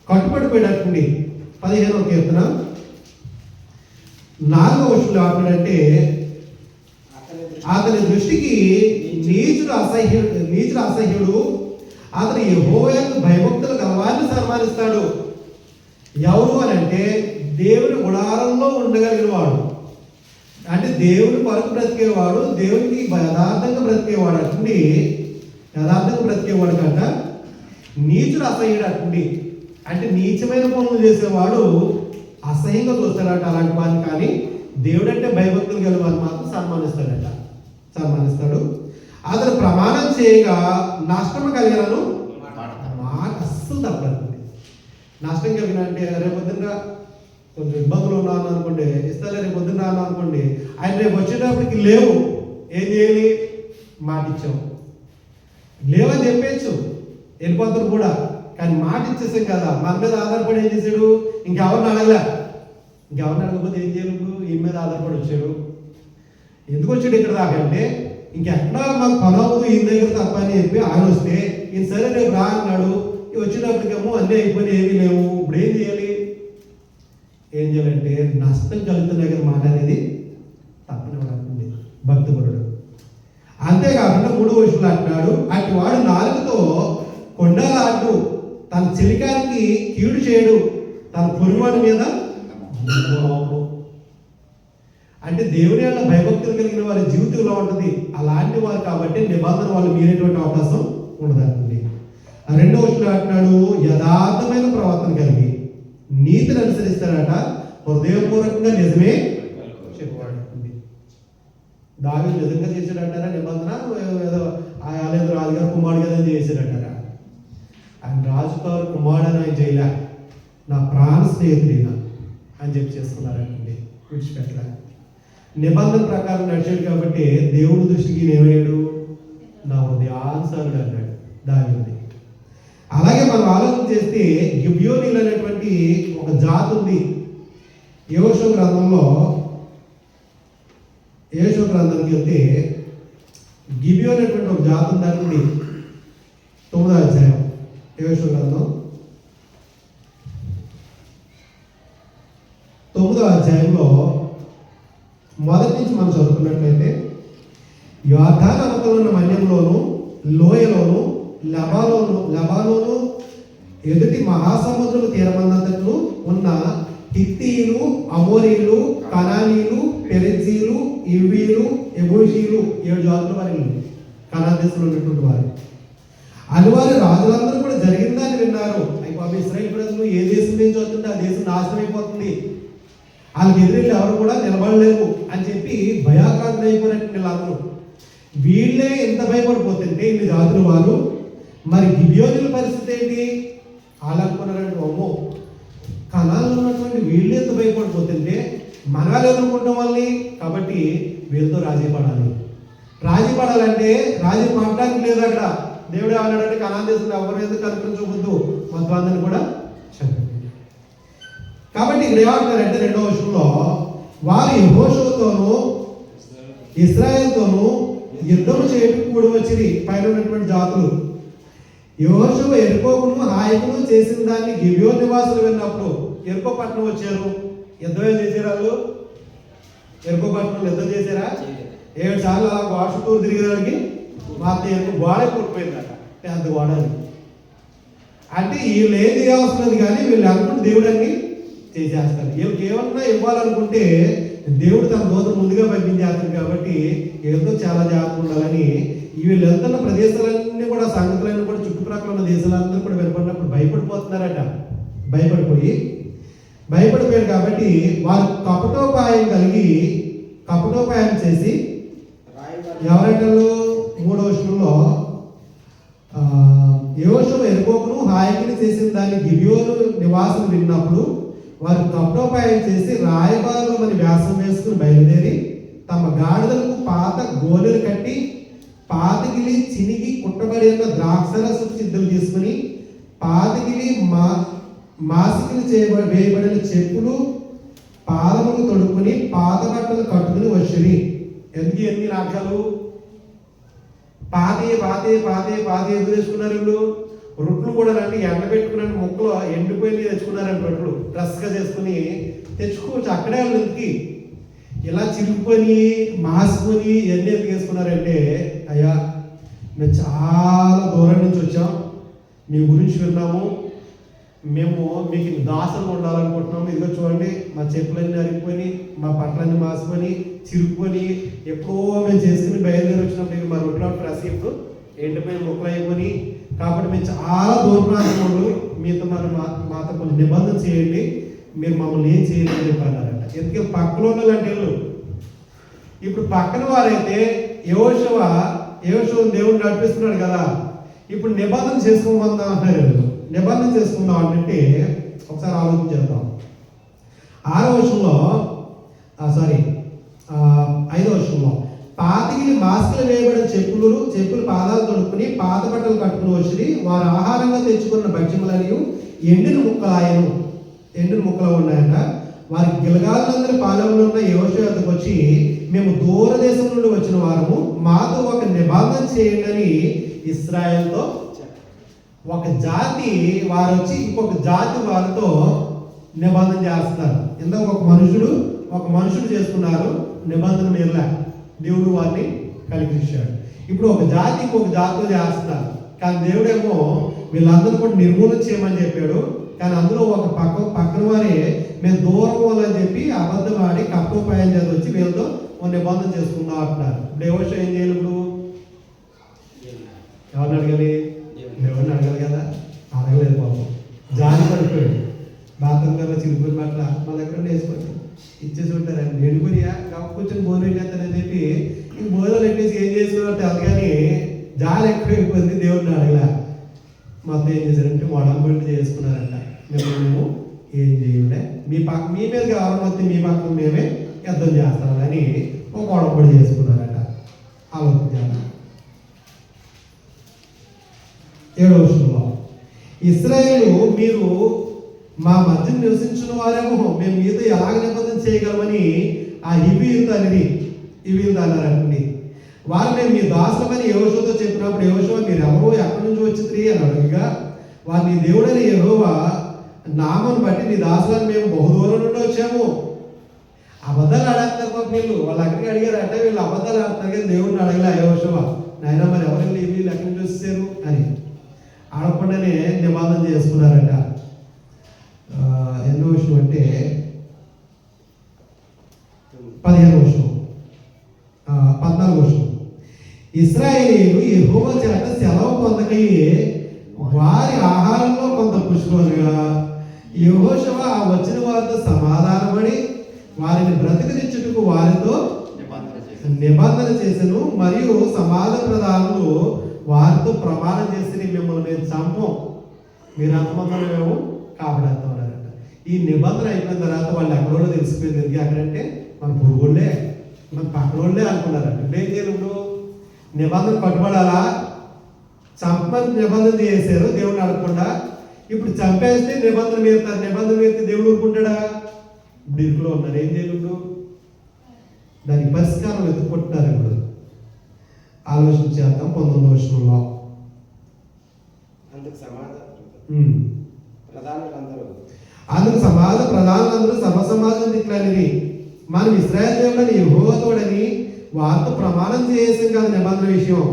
కట్టుబడిపోయినట్టుండి. 15వ కీర్తన 4వ వచనంలో ఆపినంటే, అతని దృష్టికి నీచుడు అసహ్యుడు, అతను యెహోవాకు భయభక్తులు గలవారిని సన్మానిస్తాడు. ఎవరు అని అంటే దేవుని గుడారంలో ఉండగలిగిన వాడు, అంటే దేవుని కొరకు బ్రతికేవాడు, దేవునికి యథార్థంగా బ్రతికేవాడు అట్టుండి, యథార్థంగా బ్రతికేవాడు కంట నీచుడు అసహ్యుడు అట్టుండి, అంటే నీచమైన పనులు చేసేవాడు అసహ్యంగా చూస్తాడట అలాంటి వాడిని. కానీ దేవుడు అంటే భయభక్తులు గల వారిని మాత్రం సన్మానిస్తాడు. అతను ప్రమాణం చేయగా నష్టం కలిగినను మాట అస్సలు తప్పదు. నష్టం కలిగిన అంటే రేపు పొద్దున్న కొంచెం ఇబ్బందులు ఉన్నాను అనుకోండి, ఇస్తాలే రేపు పొద్దున్న రాను అనుకోండి, ఆయన రేపు వచ్చేటప్పటికి లేవు, ఏం చేయాలి? మాట ఇచ్చాం, లేవని చెప్పేచ్చు, వెళ్ళిపోతారు కూడా. కానీ మాట ఇచ్చేసాం కదా, మన మీద ఆధారపడి ఏం చేశాడు? ఇంకెవరిని అడగకపోతే ఏం చేయాలి? ఇప్పుడు ఈ మీద ఆధారపడి వచ్చాడు. ఎందుకు వచ్చాడు ఇక్కడ దాకా అంటే, ఇంకెక్కడా మాకు పని అవ్వదు ఈయన దగ్గర తప్ప అని చెప్పి ఆయన వస్తే, ఈయన సరే రేపు రా అన్నాడు. వచ్చేటప్పటికేమో అన్నీ అయిపోయి ఏమీ లేవు. ఇప్పుడు ఏం చేయాలి? ఏం చేయాలంటే నష్టం కలుగుతున్న దగ్గర మాట అనేది తప్పనివ్వడానికి భక్తిపరుడు. అంతేకాకుండా 3వ వచనంలో అంటున్నాడు, అటు వాడు నాలుగుతో కొండల అడ్డు, తన చిలికానికి కీడు చేయడు, తన పొరుగువాడి మీద. అంటే దేవుని వల్ల భయభక్తులు కలిగిన వారి జీవితంలో ఉంటుంది. అలాంటి వారు కాబట్టి నిబంధన వాళ్ళు మీరేటువంటి అవకాశం ఉండదండి. 2వ వచనంలో అంటున్నాడు, యథార్థమైన ప్రవర్తన కలిగి నీతిని అనుసరిస్తాడట, హృదయపూర్వకంగా నిజమే చెప్పవాడు. దావీదు నిజంగా చేశాడంటారా నిబంధన? ఏదో లేదు రాజుగారు కుమారుడు కదా చేశాడంటారా? ఆయన రాజుగారు కుమారుడు అని చేయలే, నా ప్రాణ స్నేహితుడిన అని చెప్పి చేసుకున్నారండి. విడిచిపెట్టలే. నిబంధన ప్రకారం నడిచాడు కాబట్టి దేవుడి దృష్టికి ఏమయ్యాడు? నా హృదయానుసారుడు అన్నాడు దావీదు. అలాగే మనం ఆలోచన చేస్తే గిబియోనీలు అనేటువంటి ఒక జాతి ఉంది. యెహోషువ గ్రంథంకి వెళ్తే గిబియోన్ అనేటువంటి ఒక జాతి ఉందండి. 9వ అధ్యాయం యెహోషువ గ్రంథం 9వ అధ్యాయంలో మొదటి నుంచి మనం చదువుకున్నట్లయితే, యోర్దాను అవతల ఉన్న మన్యంలోను లోయలోను లెబానోను ఎదుటి మహాసముద్రపు తీరమందంతను ఉన్న హిత్తీయులు, అమోరీలు, కనానీయులు, పెరిజీలు, ఇవ్వీలు, ఎబూషీలు 7 జాతుల వారిని కనాన్ దేశంలో ఉన్నటువంటి వారు. అనివారి రాజులందరూ కూడా జరిగిందని విన్నారు. అయ్యి బాబు, ఇశ్రాయేల్ ప్రజలు ఏ దేశం నుంచి వస్తుంటే ఆ దేశం నాశనం అయిపోతుంది, వాళ్ళకి ఎదురెళ్ళి ఎవరు కూడా నిలబడలేరు అని చెప్పి భయాక్రాంతులు అయిపోయినట్టు వీళ్ళందరూ. వీళ్ళే ఎంత భయపడిపోతుంటే ఇన్ని జాతుల వారు, మరి గిబియోనుల పరిస్థితి ఏంటి? వాళ్ళు అనుకున్నారంటే, అమ్మో, కనాల్లో ఉన్నటువంటి వీళ్ళు ఎంత భయపడిపోతుంటే మన వాళ్ళు ఎదుర్కొంటాం వాళ్ళని, కాబట్టి వీళ్ళతో రాజీ పడాలి. రాజీ పడాలంటే రాజీ పడడానికి లేదు. అక్కడ దేవుడు ఏమన్నాడంటే, కనాన్ దేశంలో ఎవరి మీద కనుక చూపొద్దు, మొత్తం అందరిని కూడా చంపండి. కాబట్టి ఇక్కడ ఏమంటారంటే 2వ వచనంలో, వారు యెహోషువతోనూ ఇశ్రాయేలుతోనూ యుద్ధము చేయడానికి కూడి వచ్చింది పైన ఉన్నటువంటి జాతులు. యెహోషువ యెరికోకును హాయికును చేసిన దాన్ని గిబియోను నివాసులు విన్నప్పుడు యెరికో పట్టణం వచ్చారు. యుద్ధం ఏం చేశారు వాళ్ళు? యెరికో పట్టణంలో యుద్ధం చేశారా? 7 సార్లు అలా గోడ చుట్టూరు తిరిగేదానికి మాత్రం ఎరుకో గోడ కొట్టిపోయిందట, పెద్ద గోడ. అంటే వీళ్ళు ఏం చేయాల్సినది కానీ వీళ్ళు అనుకుంటే దేవుడు అన్ని చేసేస్తారు. వీళ్ళకి ఏమన్నా ఇవ్వాలనుకుంటే దేవుడు తన దూతను ముందుగా పంపించేస్తారు. కాబట్టి వీళ్ళతో చాలా జాగ్రత్త ఉండాలని వీళ్ళు వెళ్తున్న ప్రదేశాలన్నీ కూడా, సంగతులన్నీ కూడా, చుట్టుప్రక్కల ఉన్న దేశాలందరూ కూడా వినపడినప్పుడు భయపడిపోతున్నారట. భయపడిపోయారు కాబట్టి వారు కపటోపాయం చేసి ఎవరంటారు? 3వ వచనంలో, యెహోషువ యెరికోకును హాయికుని చేసిన దాన్ని గిబియోను నివాసులు విన్నప్పుడు వారు కపటోపాయం చేసి రాయబారులమని వ్యాసం వేసుకుని బయలుదేరి తమ గాడిదలకు పాత గోనెలు కట్టి పాతగిలి చినిగి కుట్టబడి ఉన్న ద్రాక్షరసం సిద్ధులు తీసుకుని పాతగిలి మాసికలు వేయబడిన చెప్పులు పాదములు తొడుక్కుని పాత బట్టలు కట్టుకుని వచ్చిరి. ఎందుకు ఎన్ని రాక్షలు? పాతే ఎందుకు తెచ్చుకున్నారు వీళ్ళు? రొట్లు కూడా రండి ఎండబెట్టుకున్నాను, ముక్కలు ఎండిపోయి తెచ్చుకున్నారండి. రొట్లు డ్రెస్గా చేసుకుని తెచ్చుకోవచ్చు. అక్కడే వాళ్ళు ఇంటికి ఇలా చిరుక్కొని మాసుకొని ఎన్ని ఎందుకు వేసుకున్నారంటే, అయ్యా మేము చాలా దూరం నుంచి వచ్చాం, మీ గురించి విన్నాము, మేము మీకు దాసలు ఉండాలనుకుంటున్నాము. ఇదిగో చూడండి, మా చెప్పులన్నీ అరిగిపోయి, మా బట్టలన్నీ మాసుకొని చిరుక్కొని, ఎప్పుడో మేము చేసుకుని బయలుదేరి వచ్చినప్పుడు మా రొట్లో ఫ్రెష్ ఇప్పుడు ఎండిపోయిన ముక్కలు అయిపోయి, కాబట్టి మేము చాలా దూర ప్రాంతంలో మీతో మాతో కొంచెం నిబంధన చేయండి, మీరు మమ్మల్ని ఏం చేయాలని చెప్పారంట. ఎందుకంటే పక్కలో అంటే ఇప్పుడు పక్కన వారైతే యెహోషువ దేవుడు నడిపిస్తున్నాడు కదా, ఇప్పుడు నిబంధన చేసుకోమందాం అంటారు. నిబంధన చేసుకుందాం అంటే ఒకసారి ఆలోచన చేద్దాం. 6వ వచనంలో 5వ వచనంలో, పాతికిలి మాస్కులు వేయబడిన చెప్పులు పాదాలు తొడుక్కుని పాత బట్టలు కట్టుకుని వచ్చి వారు ఆహారంగా తెచ్చుకున్న భక్ష్యములను ఎండిన ముక్కలు ఉన్నాయంట. వారి గిలగాలందరి పాలెంలో ఉన్న యెహోషువ వద్దకు వచ్చి, మేము దూర దేశం నుండి వచ్చిన వారము, మాతో ఒక నిబంధన చేయండి అని ఇశ్రాయేలుతో, ఒక జాతి వారు వచ్చి ఇంకొక జాతి వారితో నిబంధన చేస్తున్నారు. ఇందాక ఒక మనుషుడు చేసుకున్నారు నిబంధన మీద, దేవుడు వారిని కలిగించాడు. ఇప్పుడు ఒక జాతి ఇంకొక జాతితో చేస్తున్నారు. కానీ దేవుడేమో వీళ్ళందరూ కూడా నిర్మూలన చేయమని చెప్పాడు. కానీ అందులో ఒక పక్కన వారే మేము దూరం అని చెప్పి అబద్ధం ఆడి కప్పోపాయం చేసి వచ్చి వీళ్ళతో ఒక నిబంధన చేసుకుందాం అంటున్నారు. ఇప్పుడు యెహోషువ ఏం చేయాలి? ఇప్పుడు ఎవరిని అడగాలి? దేవుడిని అడగాలి కదా. అడగలేదు పాపం, జాలి పడిపోయాడు. బాత్రూమ్ కల్లా చిరుపురి పట్ల మా దగ్గర వేసుకోండి ఇచ్చేసి ఉంటారండి. వెనుకొనియా కూర్చొని భోజనం పెట్టేస్తారని చెప్పి ఇంక భోజనం పెట్టేసి ఏం చేసుకున్నట్టు అలాగని జాలి ఎక్కువైపోయింది. దేవుడిని అడగలే. మొత్తం ఏం చేశారంటే వడంబడి చేసుకున్నారంట. మేము ఏం చేయండి, మీ మీద కావాలి మొత్తం మీ పక్కన మేమే యుద్ధం చేస్తామని ఒక వడంబడి చేసుకున్నారట. ఆలోచించాలి. 7వ వచనంలో, ఇశ్రాయేలు మీరు మా మధ్య నివసించిన వారేమో మేము మీతో ఎలాగ చేయగలమని ఆ హివీయులతో అన్నారండి. వారు మేము మీ దాసులమని యెహోషువతో చెప్పినప్పుడు యెహోషువ మీరు ఎవరో ఎక్కడి నుంచి వచ్చింది అని అడగగా వారు నీ దేవుడైన యెహోవా నామను బట్టి నీ దాసులను మేము బహుదూరం నుండి వచ్చాము. అబద్ధాలు ఆడేస్తారు పాప వీళ్ళు. వాళ్ళు అక్కడికి అడిగారు అంటే వీళ్ళు అబద్ధాలు ఆడుతున్నారు కానీ దేవుడిని అడగలే యెహోషువ నాయన మరి ఎవరైనా వీళ్ళు ఎక్కడి నుంచి వచ్చారు అని. ఆడకుండానే నిబంధన చేసుకున్నారట. ఎన్నో విషయం అంటే 15వ విషయం 14వ విషయం ఇశ్రాయేలీయులు యెహోవా చేత సెలవు పొందకయే వారి ఆహారంలో కొంత పుష్పలుగా యెహోషువ ఆ వచ్చిన వారితో సమాధానపడి వారిని బ్రతికనిచ్చుటకు వారితో నిబంధన చేసెను. మరియు సమాజ ప్రధానులు వారితో ప్రమాణం చేసి మిమ్మల్ని మేము చంపం, మీరు అంతమంది మేము కాపాడేస్తామన్నారంట. ఈ నిబంధన అయిపోయిన తర్వాత వాళ్ళు ఎక్కడో తెలిసిపోయింది. ఎందుకు అక్కడంటే మన పొరుగుళ్ళే మన పక్కనోళ్ళే అనుకున్నారంట. ఇప్పుడు ఏం చేయాలి? ఇప్పుడు నిబంధన కట్టుబడాలా? చంపని నిబంధన చేశారు దేవుడిని అడగకుండా. ఇప్పుడు చంపేస్తే నిబంధన మీరుతారు. నిబంధన మీరితే దేవుడు ఊరుకుంటాడా? ఇప్పుడు ఇరుకులో ఉన్నారు. ఏం చేయలేదు? దానికి పరిష్కారం వెతుక్కుంటున్నారు. ఇప్పుడు ఆలోచన చేద్దాం. 19వ వచనంలో అందుకు సమాజ ప్రధానులందరూ సమాజం దిక్కులని మనం ఇశ్రాయేలు దేవుడని యెహోవాతోడని వారితో ప్రమాణం చేసాం కాదు. నిబంధన విషయం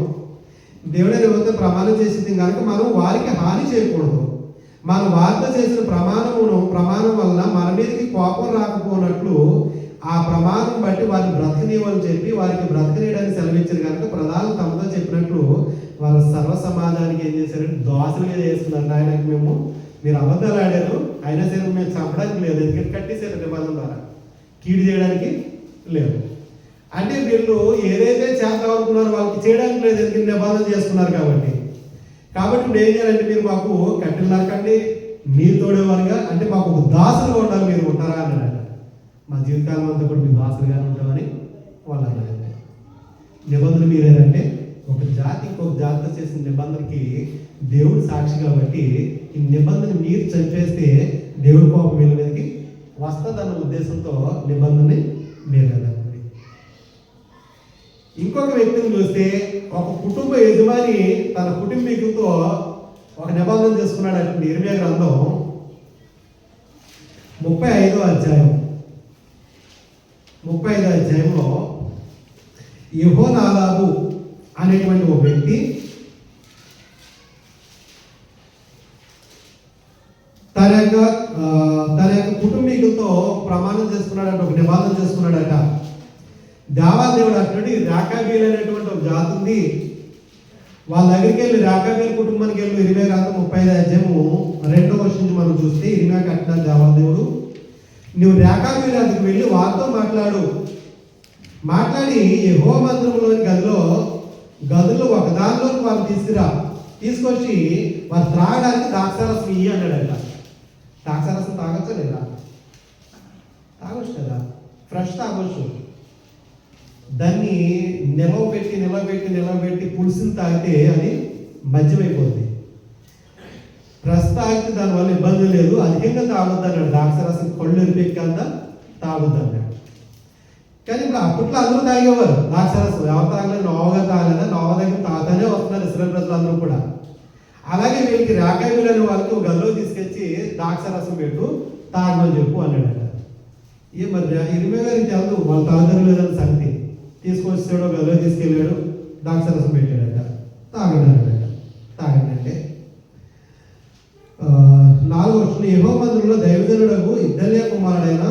దేవుడని ఎవరితో ప్రమాణం చేసింది కనుక మనం వారికి హాని చేయకూడదు. మనం వారితో చేసిన ప్రమాణం వలన మన మీదకి కోపం రాకపోనట్లు ఆ ప్రమాణం బట్టి వారిని బ్రతకనీయమని చెప్పి వారికి బ్రతకనీయడానికి సెలవిచ్చారు కనుక ప్రధానులు తమతో చెప్పినట్లు వాళ్ళ సర్వ సమాజానికి ఏం చేశారంటే దోషలుగా చేసుకున్నారు. ఆయనకి మీరు అబద్ధాలు ఆడారు, అయినా సరే మేము చంపడానికి లేదు, ఎందుకంటే కట్టేశారు నిబంధన ద్వారా, కీడు చేయడానికి లేదు. అంటే వీళ్ళు ఏదైతే చేద్దాం అనుకున్నారో వాళ్ళకి చేయడానికి లేదు, ఎందుకంటే నిబంధన చేసుకున్నారు కాబట్టి. ఇప్పుడు ఏం చేయాలంటే మీరు మాకు కట్టెలు నరకండి, నీరు తోడేవారుగా, అంటే మాకు ఒక దాసులుగా ఉండాలి, మీరు ఉంటారా అన్నాడట. మా జీవితకాలం అంతా కూడా మీరు దాసులుగానే ఉంటామని వాళ్ళు అన్నారంటే. నిబంధన మీరేనంటే ఒక జాతి ఇంకొక జాతితో చేసిన నిబంధనకి దేవుడు సాక్షి కాబట్టి ఈ నిబంధన మీరు చంపేస్తే దేవుడి కోపం వీళ్ళ మీదకి వస్తుందన్న ఉద్దేశంతో నిబంధనని మీరేనండి. ఇంకొక వ్యక్తిని చూస్తే ఒక కుటుంబ యజమాని తన కుటుంబీకులతో ఒక నిబంధన చేసుకున్నాడు అంటే ఇర్మియా గ్రంథం 35వ అధ్యాయంలో యెహోనాదాబు అనేటువంటి ఒక వ్యక్తి తన యొక్క కుటుంబీకులతో ప్రమాణం చేసుకున్నాడట, ఒక నిబంధన చేసుకున్నాడట. దేవాదేవుడు అంటున్నాడు, రాకాబీలు అనేటువంటి ఒక జాతి ఉంది, వాళ్ళ దగ్గరికి వెళ్ళి రాకాబీల కుటుంబానికి వెళ్ళి ఇర్మియా గ్రంథం 35వ అధ్యాయము 2వ వచనం నుంచి మనం చూస్తే ఇర్మియా కట్టిన దేవాదేవుడు, నువ్వు రాకాబీల దగ్గరికి వెళ్ళి వారితో మాట్లాడి యెహోవా మందిరంలోని గదుల్లో ఒక దానిలోకి వారు తీసుకొచ్చి వారు త్రాగడానికి ద్రాక్షారసం ఇయ్యి అన్నాడట. ద్రాక్షారసం తాగొచ్చా లేదా? తాగొచ్చు కదా, ఫ్రెష్ తాగొచ్చు. దాన్ని నిలవబెట్టి పులుసుని తాగితే అది మద్యమైపోతుంది. ఫ్రెష్ తాగితే దానివల్ల ఇబ్బంది లేదు, అధికంగా తాగొద్దు అన్నాడు. ద్రాక్షారసం కళ్ళు ఎరిపెక్కంతా తాగొద్దు అన్నాడు. కానీ ఇప్పుడు అప్పట్లో అందరూ తాగేవారు ద్రాక్షారసం. ఎవరు తాగలేదు? నోవగా తాగలేదా? నోవ దగ్గర తాగుతానే వస్తున్నారు ఇశ్రాయేలు ప్రజలందరూ కూడా. అలాగే వీళ్ళకి రాకాబీలు అనే వాళ్ళకి ఒక గదిలో తీసుకొచ్చి ద్రాక్షారసం పెట్టు, తాగమని చెప్పు అన్నాడట. మరి ఇర్మియా గారికి తెలుసు వాళ్ళు తాగుతారు లేదని సంగతి. తీసుకొచ్చాడు, గదిలో తీసుకెళ్ళాడు, ద్రాక్షారసం పెట్టాడట, తాగండి. 4వ వచనం, యెహోవా మందిరంలో దైవజనుడకు ఇద్దల్యా కుమారుడైన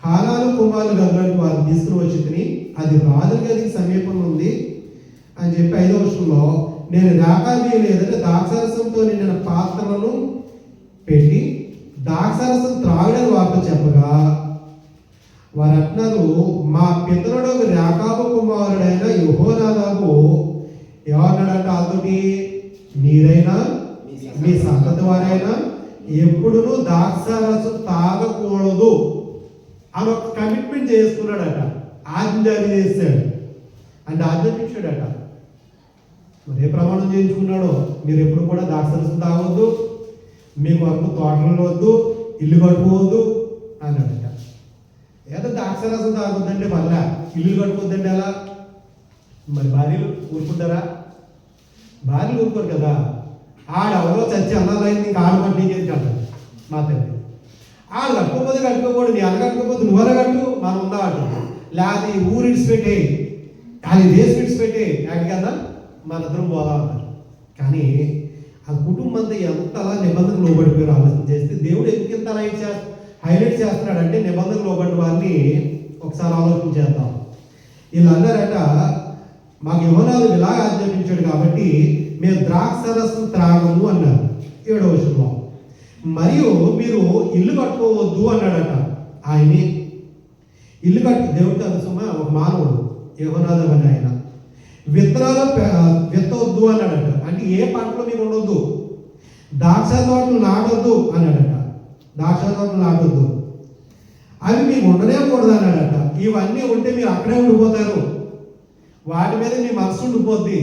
హానాను కుమారులు గదిలోకి వారు తీసుకుని వచ్చి అది రాజుల గదికి సమీపంలో ఉంది అని చెప్పి 5వ వచనంలో, నేను రాకాబీయులు ఏదంటే ద్రాక్షారసంతో నిండిన పాత్రలను పెట్టి ద్రాక్షారసం త్రాగడని వారితో చెప్పగా వారు అంటున్నారు, మా పితరుడు రాకాబు కుమారుడైన యెహోనాదాబు ఏమన్నాడంటే వాళ్ళతోటి, మీరైనా మీ సంతతి వారైనా ఎప్పుడూ ద్రాక్షారసం తాగకూడదు అని ఒక కమిట్మెంట్ చేసుకున్నాడట. ఆజ్ఞ జారీ చేశాడు అంటే ఆజ్ఞాపించాడట. మరి ఏ ప్రమాణం చేయించుకున్నాడో, మీరు ఎప్పుడు కూడా ద్రాక్షారసం తాగవద్దు, మీ కొరకు తోటలు వద్దు, ఇల్లు కట్టుకోవద్దు అన్నాడట. ఏదో ద్రాక్షరసం తాగొద్దంటే పర్లే, ఇల్లు కట్టుకోద్దంటే ఎలా? మరి భార్యలు ఊరుకుంటారా? భార్యలు ఊరుకోరు కదా. ఆడెవరో చచ్చి అన్నాలైంది, ఇంకా ఆడమంటే నీకేది కట్టాలి మా తల్లి. ఆడు కట్టుకోపోతే కట్టుకోకూడదు, నీ అన్న కట్టుకోపోతే నువ్వెలా కట్టు, మనం ఉందా అటు. లేకపోతే ఈ ఊరు ఇడిచిపెట్టే, అది దేశం ఇడిచిపెట్టే, ఎక్కడికన్నా మన ఇద్దరం పోదా అంటారు. కానీ ఆ కుటుంబం అంతా ఎంతలా నిబంధనలు లోబడిపోయారు ఆలోచన చేస్తే, దేవుడు ఎందుకు ఇంత హైలైట్ చేస్తున్నాడంటే నిబంధనలు లోబడిన వారిని ఒకసారి ఆలోచన చేద్దాం. వీళ్ళు అన్నారట, మాకు యోనాలు ఇలాగ ఆజ్ఞాపించాడు కాబట్టి మేము ద్రాక్షరసం త్రాగము అన్నారు 7వ వచనంలో. మరియు మీరు ఇల్లు కట్టుకోవద్దు అన్నాడట. ఆయనే ఇల్లు దేవుడు తెలుసుమా, ఒక మానవుడు యోనాలు అని ఆయన విత్తనాలు విత్తవద్దు అన్నాడట. అంటే ఏ పంటలు మీకు ఉండొద్దు, ద్రాక్ష తోటలు నాటొద్దు అన్నాడట. ద్రాక్ష తోటలు నాటొద్దు, అవి మీకు ఉండనే కూడదు అన్నాడట. ఇవన్నీ ఉంటే మీరు అక్కడే ఉండిపోతారు, వాటి మీద మీ మనసు ఉండిపోద్ది.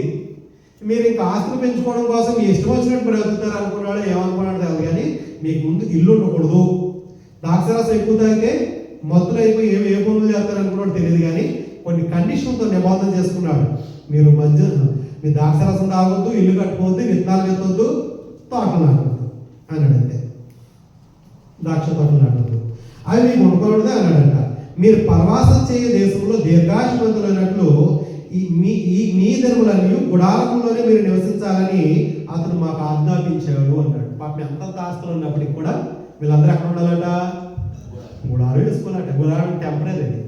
మీరు ఇంకా ఆస్తులు పెంచుకోవడం కోసం మీ ఇష్టం వచ్చినట్టు బ్రతుకుతారు అనుకున్నాడు, ఏమనుకున్నాడు తెలియదు. కానీ మీకు ముందు ఇల్లు ఉండకూడదు, ద్రాక్షరసం ఎక్కువ తాగితే మత్తులు అయిపోయి ఏ పనులు చేస్తారు అనుకున్నాడు తెలియదు. కానీ కొన్ని కండిషన్తో నిబంధన చేసుకున్నాడు. మీరు మీ ద్రాక్షరసం తాగొద్దు, ఇల్లు కట్టుకోవద్దు, విత్తనాలు విత్తొద్దు, తోటలు నాటొద్దు అన్నాడంతే. ద్రాక్ష తోటలు నాటొద్దు, అవి మీకు ఉండకూడదు అన్నాడంట. మీరు పరవాసం చేయ దేశంలో దీర్ఘాయుష్మంతులైనట్లు మీ దినములన్నీ గుడారములోనే మీరు నివసించాలని అతను మాకు ఆజ్ఞాపించాడు అన్నాడు. పాపం ఎంత ఆస్తులు ఉన్నప్పటికి కూడా వీళ్ళందరూ ఎక్కడ ఉండాలట? గుడారం వేసుకోవాలట. గుడారం టెంపరీ అది.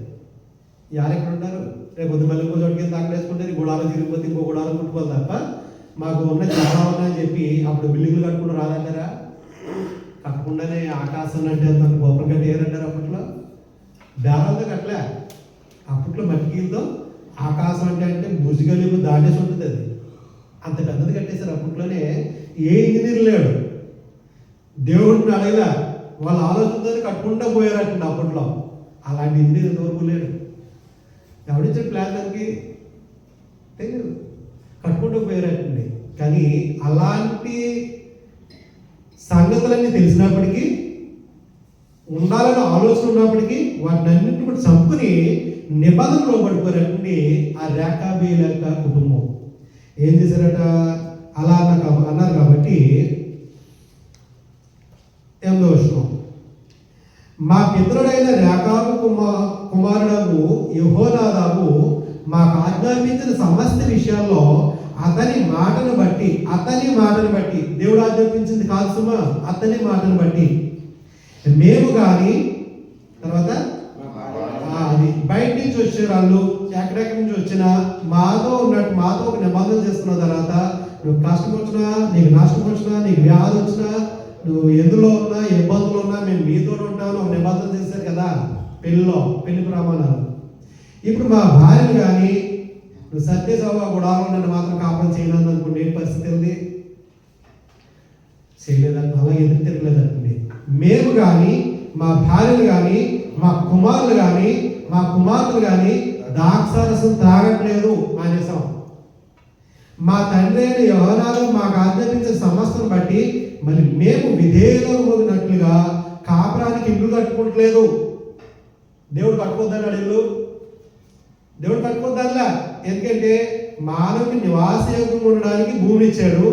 యారు ఎక్కడ ఉంటారు? రేపు పొద్దు మళ్ళీ ఇంకో చోటుకి వెళ్ళి అక్కడ వేసుకుంటే గుడారం తిరిగిపోతే ఇంకో గుడారం కుట్టుకోవాలి తప్ప మాకు ఉన్న చాలా ఉన్నాయని చెప్పి అప్పుడు బిల్డింగ్లు కట్టుకుని రాదంటారా? కట్టకుండానే ఆకాశం అంటే తను గోపురం కట్టేయారంటారు. అప్పట్లో బేరాలతో కట్టలే, అప్పట్లో మట్టికీలతో ఆకాశం అంటే భుజగలిపు దాటేసి ఉంటుంది. అది అంత పెద్దది కట్టేశారు. అప్పట్లోనే ఏ ఇంజనీర్ లేడు, దేవుడిని అడగలా, వాళ్ళ ఆలోచనతో కట్టుకుంటూ పోయారటండి అప్పట్లో. అలాంటి ఇంజనీర్ ఇంతవరకు లేడు. ఎవడిచ్చాడు ప్లాన్ దానికి తెలియదు, కట్టుకుంటూ పోయారటండి. కానీ అలాంటి సంగతులన్నీ తెలిసినప్పటికీ, ఉండాలని ఆలోచన ఉన్నప్పటికీ వాటిని అన్నింటి కూడా చంపుకుని నిబంధనలో పడిపోయారండి. ఆ రేఖాబీల యొక్క కుటుంబం ఏం చేశారట? అలా అన్నారు కాబట్టి 8వ వచనం, మా పితరుడైన రేఖాబు కుమారుడు యెహోనాదాబు మాకు ఆజ్ఞాపించిన సమస్త విషయాల్లో అతని మాటను బట్టి దేవుడు ఆజ్ఞాపించింది కాదు సుమా, అతని మాటను బట్టి మేము కానీ తర్వాత అది బయట నుంచి వచ్చే వాళ్ళు ఎక్కడెక్కడి నుంచి వచ్చినా మాతో ఒక నిబంధన చేసుకున్న తర్వాత నువ్వు కష్టం వచ్చినా, నీకు నష్టం వచ్చినా, నీకు వ్యాధి వచ్చినా, నువ్వు ఎందులో ఉన్నా, ఇబ్బందులు ఉన్నా మేము మీతో ఉంటామని ఒక నిబంధన చేశారు కదా పెళ్లి ప్రమాణాలు. ఇప్పుడు మా భార్యను కానీ నువ్వు సత్యసభ గుడాలో నన్ను మాత్రం కాపురం చేయను అనుకోండి, ఏ పరిస్థితి ఉంది? చేయలేదంటే అలా ఎదురు తిరగలేదండి. మేము కానీ మా భార్యలు కానీ మా కుమారులు కానీ మా కుమార్తెలు కానీ ద్రాక్షారసం త్రాగట్లేదు మానేసాం. మా తండ్రి అయిన యోనాలు మాకు ఆజ్ఞాపించిన సమస్యను బట్టి మరి మేము విధేయులమునట్లుగా కాపురానికి ఇల్లు కట్టుకోవట్లేదు. దేవుడు కట్టుకోద్దన్నాడు ఇల్లు, దేవుడు కట్టుకోద్దల్లా. ఎందుకంటే మానవుకి నివాసయోగ్యం ఉండడానికి భూమిని ఇచ్చాడు.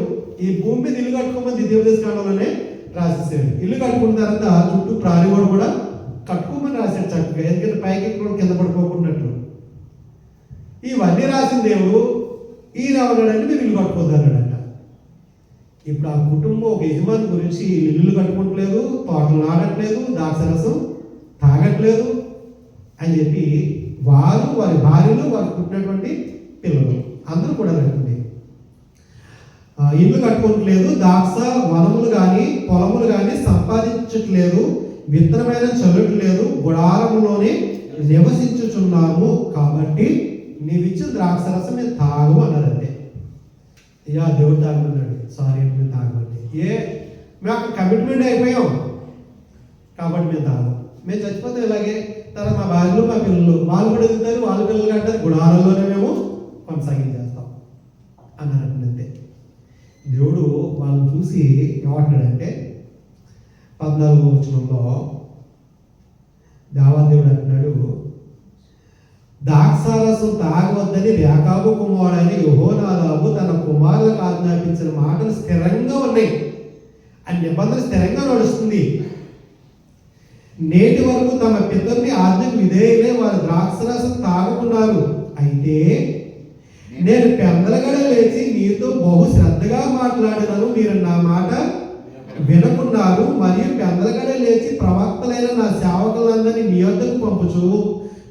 ఈ భూమి మీద ఇల్లు కట్టుకోమని ద్వితీయోపదేశకాండంలోనే రాసేసాడు. ఇల్లు కట్టుకున్న తర్వాత చుట్టూ ప్రాణిగోడు కూడా కట్టుకోమని రాశాడు చక్కగా, ఎందుకంటే పైకి ఎక్కడ కింద పడిపోకున్నట్లు. ఇవన్నీ రాసిన దేవుడు ఈయన ఉన్నాడంటే మీరు ఇల్లు కట్టుకోద్దు అన్నాడంట. ఇప్పుడు ఆ కుటుంబం ఒక యజమాని గురించి ఇల్లు కట్టుకోవట్లేదు, తోటలు నాడట్లేదు, ద్రాక్షరసం తాగట్లేదు అని చెప్పి వారు, వారి భార్యలు, వారికి పుట్టినటువంటి పిల్లలు అందరూ కూడా రండి ఇల్లు కట్టుకోవట్లేదు, ద్రాక్ష వనములు కానీ పొలములు కానీ సంపాదించట్లేదు, విత్తనమైన చల్లట్లేదు, గుడారంలోనే నివసించుచున్నాము కాబట్టి నీవిచ్చిన ద్రాక్షరసం మేము తాగు అన్నారంటే. యా దేవుడు తాగమన్నాడు, సారీ అంటే మేము తాగమండి. మేము అక్కడ కమిట్మెంట్ అయిపోయాం కాబట్టి మేము తాగం. మేము చచ్చిపోతే ఇలాగే తర్వాత మా భార్యలు మా పిల్లలు వాళ్ళు కూడా ఎదుగుతారు, వాళ్ళ పిల్లలు అంటారు, గుడారంలోనే మేము కొనసాగించేస్తాం అన్నారంటే. అంతే దేవుడు వాళ్ళని చూసి ఏమంటున్నాడంటే 14వ వచనంలో దేవాదేవుడు అంటున్నాడు, ద్రాక్షారసం తాగవద్దని రేకాబు కుమారుడైన యెహోనాదాబు తన కుమారులకు ఆజ్ఞాపించిన మాటలు స్థిరంగా ఉన్నాయి. ఆ నిబంధన స్థిరంగా నడుస్తుంది. నేటి వరకు తమ పితరుని ఆజ్ఞకు విధేయులై వారు ద్రాక్షరసం తాగుకున్నారు. అయితే నేను పెందలగడ లేచి నీతో బహు శ్రద్ధగా మాట్లాడినను మీరు నా మాట వినకున్నారు. మరియు పెందలగడ లేచి ప్రవక్తలైన నా సేవకులందరినీ మీ వద్దకు పంపుచు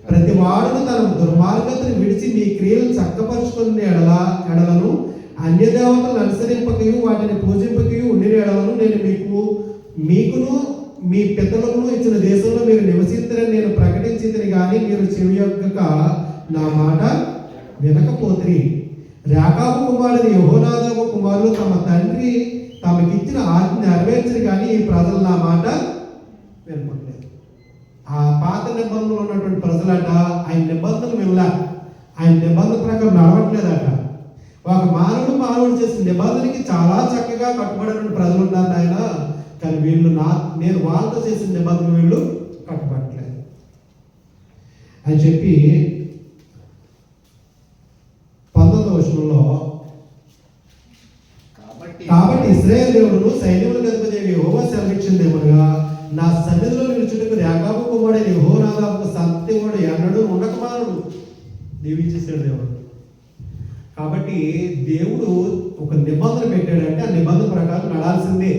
ప్రతి వాడును తన దుర్మార్గతను విడిచి మీ క్రియలు చక్కపరుచుకునే ఎడలను అన్య దేవతలను అనుసరింపకయు వాటిని పూజింపకయు ఉండిన ఎడలను నేను మీకును మీ పితరులను ఇచ్చిన దేశంలో మీరు నివసించరని నేను ప్రకటించింది కానీ మీరు చెవియొగ్గక నా మాట వినకపోతిరి. రేకాబు కుమారుని యెహోనాదాబు కుమారులు తమ తండ్రి తమకిచ్చిన ఆజ్ఞ నెరవేర్చరు కానీ ఈ ప్రజలు నా మాట వినపడలేదు. ఆ పాత నిబంధనలు ఉన్నటువంటి ప్రజలట ఆయన నిబంధనలు వినలే, ఆయన నిబంధన ప్రకారం నడవట్లేదట. ఒక మానవుడు చేసిన నిబంధనకి చాలా చక్కగా కట్టుబడిన ప్రజలు ఉన్నారు ఆయన, కానీ వీళ్ళు నేను వాళ్ళతో చేసిన నిబంధన వీళ్ళు కట్టుబడట్లేదు అని చెప్పి 19వ వచనంలో కాబట్టి ఇశ్రాయేలు దేవుడును సైన్యములకు అధిపతి యెహోవా సెలవిచ్చిందేమనగా నా సన్నిధిలో నిలుచుటకు రేకాబు కుమారుడైన యెహోనాదాబుకు సంతతి వాడు ఎన్నడూ ఉండకమానడు. దీవించేసాడు దేవుడు. కాబట్టి దేవుడు ఒక నిబంధన పెట్టాడంటే ఆ నిబంధన ప్రకారం నడాల్సిందే.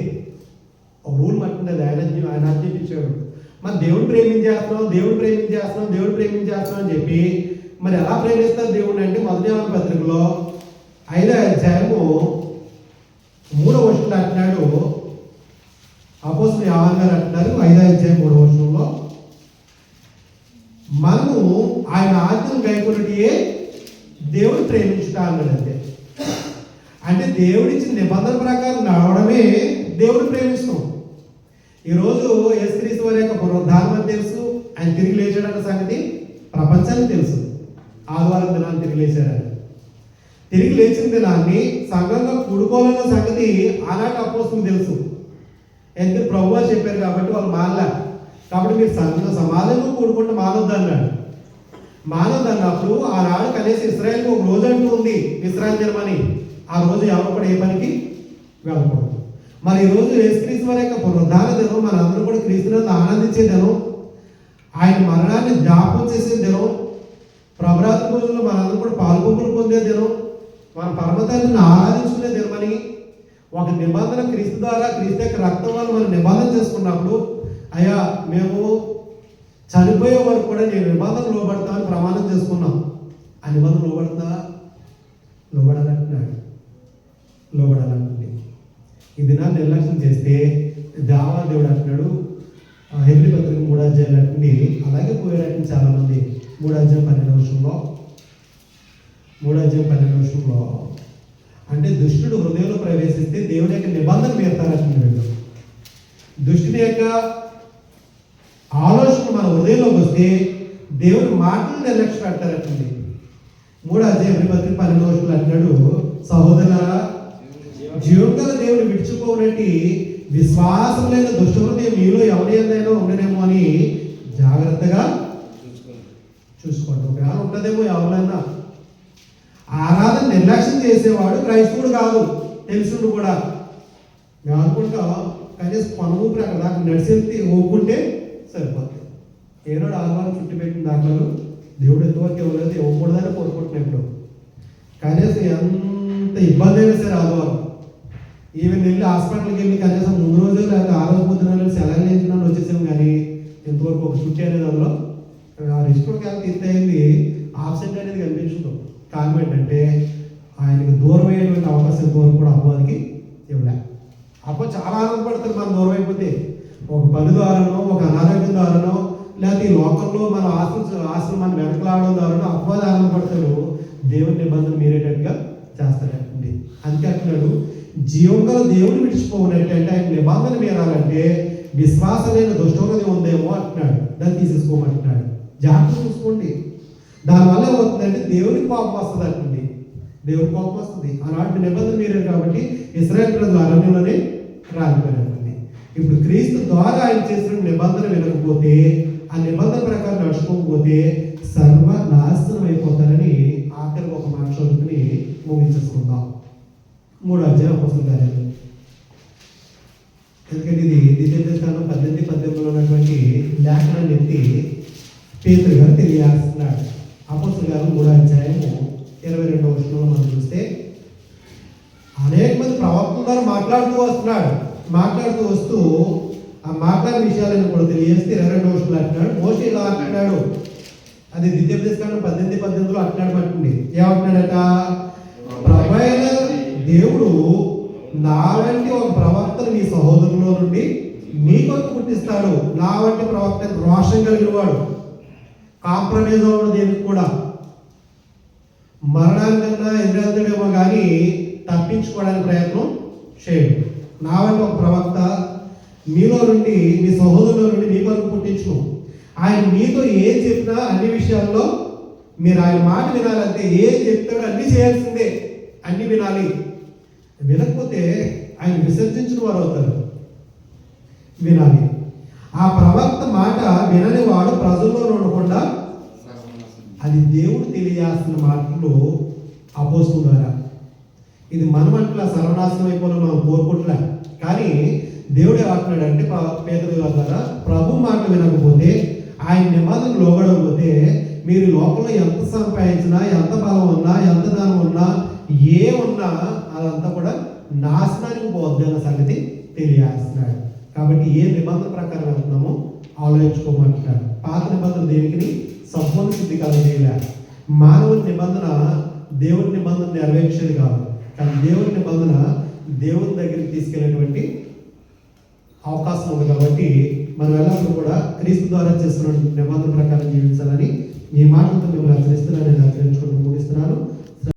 ఒక రూల్ పట్టింది ఆయన ఆజ్ఞాపించాడు. మరి దేవుడు ప్రేమించేస్తున్నాం అని చెప్పి మరి ఎలా ప్రేమిస్తారు దేవుడు అంటే మొదటి యోహాను పత్రికలో 5వ అధ్యాయము 3వ వచనంలో అంటున్నాడు. అపోస్తలుడు యోహాను గారు అంటున్నారు 5వ అధ్యాయం 3వ వచనంలో మనము ఆయన ఆజ్ఞను గైకొనుటయే దేవుడు ప్రేమించుట అన్నాడు. అంటే దేవుడిచ్చిన నిబంధన ప్రకారం నడవడమే దేవుడు ప్రేమిస్తాం. ఈరోజు యేసుక్రీస్తు వారి యొక్క పునరుద్ధానం తెలుసు, ఆయన తిరిగి లేచాడన్న సంగతి ప్రపంచానికి తెలుసు. ఆదివారం దినాన్ని తిరిగి లేచాడని, తిరిగి లేచిన దినాన్ని సంఘంగా కూడుకోవాలన్న సంగతి ఆనాటి అపోస్తలులకు తెలుసు. ఎందుకంటే ప్రభువు చెప్పారు కాబట్టి వాళ్ళు మానలే. కాబట్టి మీరు సమాజంగా కూడుకుంటే మానొద్దు అన్నాడు. మానొద్దు అన్నప్పుడు ఆనాడు కనీసం ఇశ్రాయేల్కి ఒక రోజు అంటూ ఉంది, విశ్రాంతి దినమని. ఆ రోజు ఎవరు కూడా ఏ పనికి వెళ్ళకూడదు. మరి ఈరోజు యేసుక్రీస్తు వారి యొక్క పునరుద్ధాన దినం, మనందరూ కూడా క్రీస్తునందు ఆనందించే దినం, ఆయన మరణాన్ని జ్ఞాపకం చేసే దినం, ప్రభరాత్రి రోజుల్లో మనందరూ కూడా పాల్గొంపులు పొందే దినం, మన పరమతాన్ని ఆరాధించుకునే దినమని ఒక నిబంధన క్రీస్తు ద్వారా, క్రీస్తు యొక్క రక్తం వల్ల మనం నిబంధన చేసుకున్నప్పుడు అయ్యా మేము చనిపోయే వరకు కూడా నేను నిబంధన లోబడతామని ప్రమాణం చేసుకున్నాం. ఆ నిబంధన లోబడాలంటున్నాడు. ఈ దినాన్ని నిర్లక్ష్యం చేస్తే దేవుడు అంటున్నాడు. హెబ్రీ పత్రిక 3వ అధ్యాయం అంటుంది. అలాగే పోయారంటే చాలామంది 3వ అధ్యాయం 12వ వచనంలో అంటే దుష్టుడు హృదయంలో ప్రవేశిస్తే దేవుని యొక్క నిబంధన మీరుతారంటున్నాడు. దుష్టుని యొక్క ఆలోచన మన హృదయంలోకి వస్తే దేవుని మాటలు నిర్లక్ష్యం పెడతారంటుంది. 3వ అధ్యాయం హెబ్రీ పత్రిక 12వ వచనంలో అంటున్నాడు, సహోదరులారా జీవంగల దేవుడు విడిచిపోనట్టి విశ్వాసం లేని దుష్ట హృదయం మీలో ఎవరైనా ఉండనేమో అని జాగ్రత్తగా చూసుకోండి. ఒకవేళ ఉండదేమో ఎవరైనా. ఆరాధన నిర్లక్ష్యం చేసేవాడు క్రైస్తవుడు కాదు, తెలుసుడు కూడా. మేము అనుకుంటాం కనీసం పనుమూపురు అక్కడ దాకా నడిచెళ్తే ఒప్పుకుంటే సరిపోతుంది. ఏనాడు ఆదివారం చుట్టి పెట్టిన దాఖలు దేవుడు ఎంతవరకు ఇవ్వలేదు, ఇవ్వకూడదని కోరుకుంటున్నాం. ఇప్పుడు కనీసం ఎంత ఇబ్బంది అయినా సరే ఆదివారం ఈవెన్ వెళ్ళి హాస్పిటల్కి వెళ్ళి కనీసం 3 రోజులు లేదా 6 రోజు పొద్దున సెలవు వేయించుకుని వచ్చేసాం. కానీ ఎంతవరకు ఒక చుట్టి అనేది అందులో ఆ రిస్టోర్కి వెళ్తే ఇంతయింది ఆబ్సెంట్ అనేది కనిపించదు. కారణం ఏంటంటే ఆయనకు దూరం అయ్యేటువంటి అవకాశం ఎంతవరకు కూడా అవ్వడానికి ఇవ్వలే. అప్పుడు చాలా ఆనందపడతారు మనం దూరం అయిపోతే. ఒక పని ద్వారానో, ఒక అనారోగ్యం ద్వారానో, లేకపోతే ఈ లోకంలో మన ఆస్తులు మనం వెనకలాడడం ద్వారానో అపవాది ఆనందపడతారు. దేవుని నిబంధన మీరేటట్టుగా చేస్తారండి. అందుకే అంటున్నాడు, జీవంగల దేవుడు విడిచిపోవునట్టు అంటే ఆయన నిబంధన మీరాలంటే విశ్వాసం లేని దుష్టోగతి ఉందేమో అంటున్నాడు. దాన్ని తీసేసుకోమంటున్నాడు. జాగ్రత్త చూసుకోండి. దానివల్ల ఏమవుతుందంటే దేవునికి కోపం వస్తుంది అంటుంది. దేవునికి కోపం వస్తుంది. అలాంటి నిబంధన మీరే కాబట్టి ఇశ్రాయేలు ప్రజలు అరణ్యంలోనే రాలిపోయినట్టుంది. ఇప్పుడు క్రీస్తు ద్వారా ఆయన చేసిన నిబంధన వినకపోతే, ఆ నిబంధన ప్రకారం నడుచుకోకపోతే సర్వనాశనం అయిపోతారని ఆఖరికి ఒక మాట చదువుకుని ముగించేసుకుందాం. 3వ అధ్యాయం అపోస్తలుల కార్యాలు. ఎందుకంటే ఇది ద్వితీయోపదేశకాండం 18-18లో ఉన్నటువంటి లేఖనాన్ని ఎత్తి పేతురు గారు తెలియజేస్తున్నాడు. అపోస్తలుల కార్యం 3వ అధ్యాయము 22వ వచనంలో మనం చూస్తే అనేక మంది ప్రవక్తల ద్వారా మాట్లాడుతూ వస్తూ ఆ మాట్లాడిన విషయాలను కూడా తెలియజేస్తే 22వ వచనంలో అంటున్నాడు, మోషే ఇలా అంటున్నాడు. అది ద్వితీయోపదేశకాండం 18-18లో అంటున్నాడు పట్టింది. ఏమంటున్నాడట? ప్రభువైన దేవుడు నా వంటి ఒక ప్రవక్తను మీ సహోదరులో నుండి మీ కొరకు పుట్టిస్తాడు. నా వంటి ప్రవక్త రోషం కలిగిన వాడు, కాంప్రమైజ్ అవ్వడం దేనికి కూడా, మరణానికన్నా ఎదురెళ్తాడేమో కానీ తప్పించుకోవడానికి ప్రయత్నం చేయడు. నా వంటి ఒక ప్రవక్త మీలో నుండి మీ సహోదరులో నుండి మీ కొరకు పుట్టించుకో. ఆయన మీతో ఏం చెప్పినా అన్ని విషయాల్లో మీరు ఆయన మాట వినాలంటే ఏం చెప్తాడో అన్ని చేయాల్సిందే, అన్ని వినాలి. వినకపోతే ఆయన విసర్జించిన వారు అవుతారు. వినాలి. ఆ ప్రవక్త మాట వినని వాడు ప్రజల్లో ఉండకుండా, అది దేవుడు తెలియాల్సిన మాటలు అపోస్తలుల ద్వారా. ఇది మనమంట్లా సర్వనాశనం అయిపోయిన మనం కోరుకుంటున్నా, కానీ దేవుడు ఏమంటున్నాడంటే పేతురు గారి ద్వారా ప్రభు మాట వినకపోతే, ఆయన నిబంధనలు లోబడకపోతే మీరు లోపల ఎంత సంపాదించినా, ఎంత బలం ఉన్నా, ఎంత ధనం ఉన్నా, ఏ ఉన్నా అదంతా కూడా నాశనానికి పోద్ది అన్న సంగతి తెలియాల్సినాడు. కాబట్టి ఏ నిబంధన ప్రకారం వెళ్తున్నామో ఆలోచించుకోమంటున్నాడు. పాత నిబంధన దేనికి సంపూర్ణ సిద్ధి కలగజేయలే. మానవుని నిబంధన దేవుని నిబంధన నెరవేర్చేది కాదు, కానీ దేవుని నిబంధన దేవుని దగ్గరికి తీసుకెళ్ళేటువంటి అవకాశం ఉంది. కాబట్టి మనం ఎల్లప్పుడూ కూడా క్రీస్తు ద్వారా చేస్తున్న నిబంధన ప్రకారం జీవించాలని ఈ మాటలతో మిమ్మల్ని ఆచరిస్తున్నాను. నేను ఆచరించుకుంటూ ముగిస్తున్నాను.